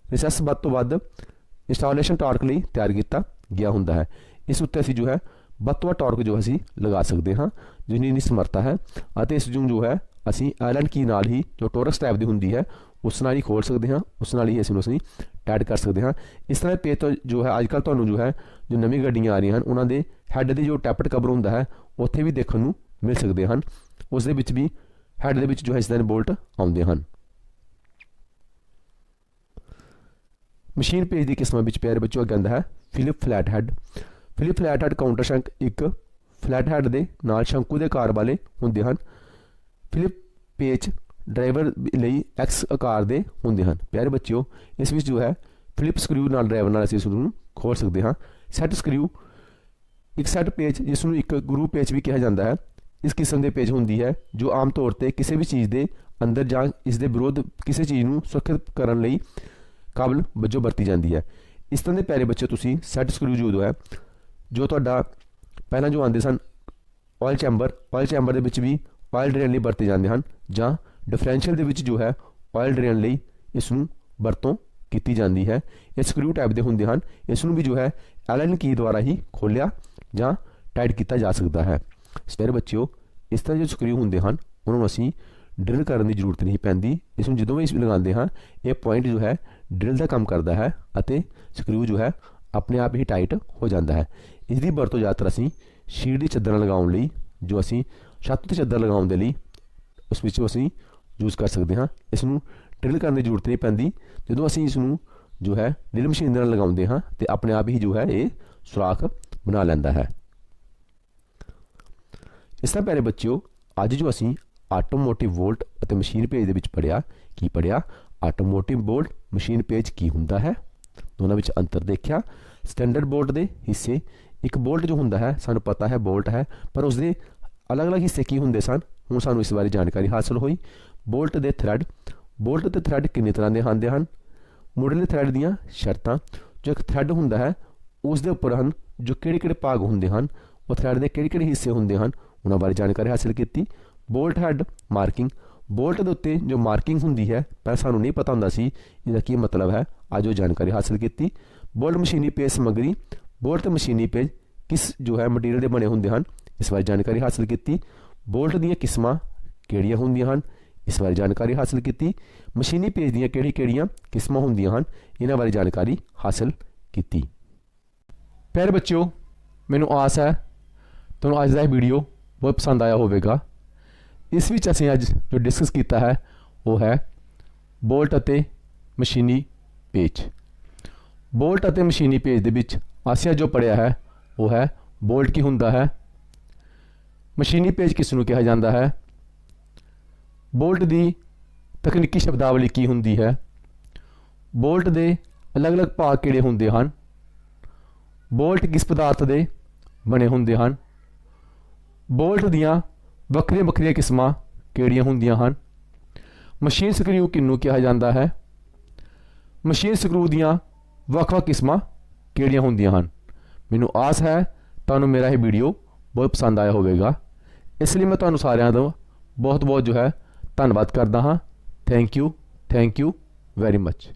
ਰਿਸੈਸ ਵੱਧ ਤੋਂ ਵੱਧ ਇੰਸਟਾਲੇਸ਼ਨ ਟਾਰਕ ਲਈ ਤਿਆਰ ਕੀਤਾ ਗਿਆ ਹੁੰਦਾ ਹੈ। ਇਸ ਉੱਤੇ ਅਸੀਂ ਜੋ ਹੈ ਵੱਧ ਤੋਂ ਵੱਧ ਟਾਰਕ ਜੋ ਅਸੀਂ ਲਗਾ ਸਕਦੇ ਹਾਂ, ਜਿੰਨੀ ਸਮਰੱਥਾ ਹੈ, ਅਤੇ ਇਸ ਨੂੰ ਜੋ ਹੈ ਅਸੀਂ ਐਲਨ ਕੀ ਨਾਲ ਹੀ ਜੋ ਟੋਰਕਸ ਟਾਈਪ ਦੀ ਹੁੰਦੀ ਹੈ ਉਸ ਨਾਲ ਹੀ ਖੋਲ ਸਕਦੇ ਹਾਂ, ਉਸ ਨਾਲ ਹੀ ਇਸ ਨੂੰ ਅਸੀਂ ਟਾਈਟ ਕਰ ਸਕਦੇ ਹਾਂ। ਇਸ ਤਰ੍ਹਾਂ ਪੇਚ ਤੋਂ ਜੋ ਹੈ ਅੱਜ ਕੱਲ੍ਹ ਤੁਹਾਨੂੰ ਜੋ ਹੈ ਜੋ ਨਵੀਂ ਗੱਡੀਆਂ ਆ ਰਹੀਆਂ ਹਨ ਉਹਨਾਂ ਦੇ ਹੈੱਡ ਦੇ ਜੋ ਟੈਪਟ ਕਵਰ ਹੁੰਦਾ ਹੈ ਉੱਥੇ ਵੀ ਦੇਖਣ ਨੂੰ ਮਿਲ ਸਕਦੇ ਹਨ। ਉਸ ਦੇ ਵਿੱਚ ਵੀ ਹੈੱਡ ਦੇ ਵਿੱਚ ਜੋ ਹੈ ਇਸ ਤਰ੍ਹਾਂ ਦੇ ਬੋਲਟ ਆਉਂਦੇ ਹਨ। ਮਸ਼ੀਨ ਪੇਜ ਦੀ ਕਿਸਮਾਂ ਵਿੱਚ ਪਿਆਰੇ ਬੱਚਿਓ ਅੱਗੇ ਆਉਂਦਾ ਹੈ Phillips flat head. Phillips flat head countersunk ਇੱਕ ਫਲੈਟ ਹੈਡ ਦੇ ਨਾਲ ਸ਼ੰਕੂ ਦੇ ਆਕਾਰ ਵਾਲੇ ਹੁੰਦੇ ਹਨ। ਫਿਲਿਪ ਪੇਚ ਡਰਾਈਵਰ ਲਈ ਐਕਸ ਆਕਾਰ ਦੇ ਹੁੰਦੇ ਹਨ। ਪਿਆਰੇ ਬੱਚਿਓ, ਇਸ ਵਿੱਚ ਜੋ ਹੈ ਫਿਲਿਪ ਸਕਰੂ ਨਾਲ ਡਰਾਈਵਰ ਨਾਲ ਅਸੀਂ ਇਸ ਨੂੰ ਖੋਲ ਸਕਦੇ ਹਾਂ। ਸੈੱਟ ਸਕਰੂ ਇੱਕ ਸੈੱਟ ਪੇਚ, ਜਿਸ ਨੂੰ ਇੱਕ ਗਰੂ ਪੇਚ ਵੀ ਕਿਹਾ ਜਾਂਦਾ ਹੈ, ਇਸ ਕਿਸਮ ਦੇ ਪੇਚ ਹੁੰਦੀ ਹੈ ਜੋ ਆਮ ਤੌਰ ਤੇ ਕਿਸੇ ਵੀ ਚੀਜ਼ ਦੇ ਅੰਦਰ ਜਾਂ ਇਸ ਦੇ ਵਿਰੋਧ ਕਿਸੇ ਚੀਜ਼ ਨੂੰ ਸੁਰੱਖਿਅਤ ਕਰਨ ਲਈ ਕਾਬਲ ਵਜੋਂ ਵਰਤੀ ਜਾਂਦੀ ਹੈ। ਇਸ ਤਰ੍ਹਾਂ ਦੇ ਪਿਆਰੇ ਬੱਚੇ ਤੁਸੀਂ ਸੈੱਟ ਸਕਰੂ ਜੋ ਹੈ ਜੋ ਤੁਹਾਡਾ ਪਹਿਲਾਂ ਜੋ ਆਉਂਦੇ ਸਨ ਆਇਲ ਚੈਂਬਰ ਦੇ ਵਿੱਚ ਵੀ ਆਇਲ ਡਰੇਨ ਲਈ ਵਰਤੇ ਜਾਂਦੇ ਹਨ, ਜਾਂ ਡਿਫਰੈਂਸ਼ੀਅਲ ਦੇ ਵਿੱਚ ਜੋ ਹੈ ਆਇਲ ਡਰੇਨ ਲਈ ਇਸ ਨੂੰ ਵਰਤੋਂ ਕੀਤੀ ਜਾਂਦੀ ਹੈ। ਇਹ ਸਕਰੂ ਟਾਈਪ ਦੇ ਹੁੰਦੇ ਹਨ। ਇਸ ਨੂੰ ਵੀ ਜੋ ਹੈ ਐਲਨ ਕੀ ਦੁਆਰਾ ਹੀ ਖੋਲ੍ਹਿਆ ਜਾਂ ਟਾਈਟ ਕੀਤਾ ਜਾ ਸਕਦਾ ਹੈ। ਪਿਆਰੇ ਬੱਚਿਓ, ਇਸ ਤਰ੍ਹਾਂ ਜੋ ਸਕਰੂ ਹੁੰਦੇ ਹਨ ਉਹਨਾਂ ਨੂੰ ਅਸੀਂ ਡਰਿਲ ਕਰਨ ਦੀ ਜ਼ਰੂਰਤ ਨਹੀਂ ਪੈਂਦੀ। ਇਸ ਨੂੰ ਜਦੋਂ ਵੀ ਇਸ ਲਗਾਉਂਦੇ ਹਾਂ ਇਹ ਪੁਆਇੰਟ ਜੋ ਹੈ ਡਰਿਲ ਦਾ ਕੰਮ ਕਰਦਾ ਹੈ ਅਤੇ ਸਕਰੂ ਜੋ ਹੈ ਆਪਣੇ ਆਪ ਹੀ ਟਾਈਟ ਹੋ ਜਾਂਦਾ ਹੈ। ਇਸ ਦੀ ਵਰਤੋਂ ਜ਼ਿਆਦਾਤਰ ਅਸੀਂ ਸ਼ੀਟ ਦੀ ਚਾਦਰ ਲਗਾਉਣ ਲਈ, ਜੋ ਅਸੀਂ ਛੱਤ 'ਤੇ ਚਾਦਰ ਲਗਾਉਣ ਦੇ ਲਈ ਉਸ ਵਿੱਚ ਅਸੀਂ ਯੂਜ਼ ਕਰ ਸਕਦੇ ਹਾਂ। ਇਸ ਨੂੰ ਡਰਿਲ ਕਰਨ ਦੀ ਜ਼ਰੂਰਤ ਨਹੀਂ ਪੈਂਦੀ। ਜਦੋਂ ਅਸੀਂ ਇਸ ਨੂੰ ਜੋ ਹੈ ਡਰਿਲ ਮਸ਼ੀਨ ਦੇ ਨਾਲ ਲਗਾਉਂਦੇ ਹਾਂ ਤੇ ਆਪਣੇ ਆਪ ਹੀ ਜੋ ਹੈ ਇਹ ਸੁਰਾਖ ਬਣਾ ਲੈਂਦਾ ਹੈ। ਇਸ ਤਰ੍ਹਾਂ ਪਿਆਰੇ ਬੱਚਿਓ, ਅੱਜ ਜੋ ਅਸੀਂ ਆਟੋਮੋਟਿਵ ਵੋਲਟ ਅਤੇ ਮਸ਼ੀਨ ਪੇਜ ਦੇ ਵਿੱਚ ਪੜ੍ਹਿਆ ਆਟੋਮੋਟਿਵ ਵੋਲਟ ਮਸ਼ੀਨ ਪੇਜ ਕੀ ਹੁੰਦਾ ਹੈ, ਦੋਨਾਂ ਵਿੱਚ ਅੰਤਰ ਦੇਖਿਆ। ਸਟੈਂਡਰਡ ਬੋਲਟ ਦੇ ਹਿੱਸੇ, ਇੱਕ ਬੋਲਟ ਜੋ ਹੁੰਦਾ ਹੈ ਸਾਨੂੰ ਪਤਾ ਹੈ ਬੋਲਟ ਹੈ, ਪਰ ਉਸਦੇ ਅਲੱਗ-ਅਲੱਗ ਹਿੱਸੇ ਕੀ ਹੁੰਦੇ ਸਨ, ਹੁਣ ਸਾਨੂੰ ਇਸ ਬਾਰੇ ਜਾਣਕਾਰੀ ਹਾਸਲ ਹੋਈ। ਬੋਲਟ ਦੇ ਥਰੈਡ, ਬੋਲਟ ਦੇ ਥਰੈਡ ਕਿੰਨੇ ਤਰ੍ਹਾਂ ਦੇ ਹੁੰਦੇ ਹਨ। ਮੁੱਢਲੇ ਥਰੈਡ ਦੀਆਂ ਸ਼ਰਤਾਂ, ਜੋ ਇੱਕ ਥਰੈਡ ਹੁੰਦਾ ਹੈ ਉਸ ਦੇ ਉੱਪਰ ਹਨ ਜੋ ਕਿਹੜੇ ਭਾਗ ਹੁੰਦੇ ਹਨ, ਉਹ ਥਰੈਡ ਦੇ ਕਿਹੜੇ ਹਿੱਸੇ ਹੁੰਦੇ ਹਨ, ਉਹਨਾਂ ਬਾਰੇ ਜਾਣਕਾਰੀ ਹਾਸਲ ਕੀਤੀ। ਬੋਲਟ ਹੈਡ ਮਾਰਕਿੰਗ, ਬੋਲਟ ਦੇ ਉੱਤੇ ਜੋ ਮਾਰਕਿੰਗ ਹੁੰਦੀ ਹੈ ਪਹਿਲਾਂ ਸਾਨੂੰ ਨਹੀਂ ਪਤਾ ਹੁੰਦਾ ਸੀ ਇਹਦਾ ਕੀ ਮਤਲਬ ਹੈ, ਅੱਜ ਉਹ ਜਾਣਕਾਰੀ ਹਾਸਲ ਕੀਤੀ। ਬੋਲਟ ਮਸ਼ੀਨੀ ਪੇਜ ਸਮੱਗਰੀ, ਬੋਲਟ ਮਸ਼ੀਨੀ ਪੇਜ ਕਿਸ ਜੋ ਹੈ ਮਟੀਰੀਅਲ ਦੇ ਬਣੇ ਹੁੰਦੇ ਹਨ, ਇਸ ਬਾਰੇ ਜਾਣਕਾਰੀ ਹਾਸਲ ਕੀਤੀ। ਬੋਲਟ ਦੀਆਂ ਕਿਸਮਾਂ ਕਿਹੜੀਆਂ ਹੁੰਦੀਆਂ ਹਨ, ਇਸ ਬਾਰੇ ਜਾਣਕਾਰੀ ਹਾਸਲ ਕੀਤੀ। ਮਸ਼ੀਨੀ ਪੇਜ ਦੀਆਂ ਕਿਹੜੀਆਂ ਕਿਸਮਾਂ ਹੁੰਦੀਆਂ ਹਨ, ਇਹਨਾਂ ਬਾਰੇ ਜਾਣਕਾਰੀ ਹਾਸਲ ਕੀਤੀ। ਪਿਆਰੇ ਬੱਚਿਓ, ਮੈਨੂੰ ਆਸ ਹੈ ਤੁਹਾਨੂੰ ਅੱਜ ਦਾ ਇਹ ਵੀਡੀਓ ਬਹੁਤ ਪਸੰਦ ਆਇਆ ਹੋਵੇਗਾ। ਇਸ ਵਿੱਚ ਅਸੀਂ ਅੱਜ ਜੋ ਡਿਸਕਸ ਕੀਤਾ ਹੈ ਉਹ ਹੈ ਬੋਲਟ ਅਤੇ ਮਸ਼ੀਨੀ ਪੇਜ। ਬੋਲਟ ਅਤੇ ਮਸ਼ੀਨੀ ਪੇਜ ਦੇ ਵਿੱਚ ਅਸੀਂ ਜੋ ਪੜ੍ਹਿਆ ਹੈ ਉਹ ਹੈ ਬੋਲਟ ਕੀ ਹੁੰਦਾ ਹੈ, ਮਸ਼ੀਨੀ ਪੇਜ ਕਿਸ ਨੂੰ ਕਿਹਾ ਜਾਂਦਾ ਹੈ, ਬੋਲਟ ਦੀ ਤਕਨੀਕੀ ਸ਼ਬਦਾਵਲੀ ਕੀ ਹੁੰਦੀ ਹੈ, ਬੋਲਟ ਦੇ ਅਲੱਗ-ਅਲੱਗ ਭਾਗ ਕਿਹੜੇ ਹੁੰਦੇ ਹਨ, ਬੋਲਟ ਕਿਸ ਪਦਾਰਥ ਦੇ ਬਣੇ ਹੁੰਦੇ ਹਨ, ਬੋਲਟ ਦੀਆਂ ਵੱਖਰੀਆਂ ਕਿਸਮਾਂ ਕਿਹੜੀਆਂ ਹੁੰਦੀਆਂ ਹਨ, ਮਸ਼ੀਨ ਸਕਰੂ ਕਿਹਨੂੰ ਕਿਹਾ ਜਾਂਦਾ ਹੈ? ਮਸ਼ੀਨ ਸਕਰੂ ਦੀਆਂ ਵੱਖ-ਵੱਖ ਕਿਸਮਾਂ ਕਿਹੜੀਆਂ ਹੁੰਦੀਆਂ ਹਨ? ਮੈਨੂੰ ਆਸ ਹੈ ਤੁਹਾਨੂੰ ਮੇਰਾ ਇਹ ਵੀਡੀਓ ਬਹੁਤ ਪਸੰਦ ਆਇਆ ਹੋਵੇਗਾ। ਇਸ ਲਈ ਮੈਂ ਤੁਹਾਨੂੰ ਸਾਰਿਆਂ ਦਾ ਬਹੁਤ ਬਹੁਤ ਜੋ ਹੈ ਧੰਨਵਾਦ ਕਰਦਾ ਹਾਂ। Thank you very much.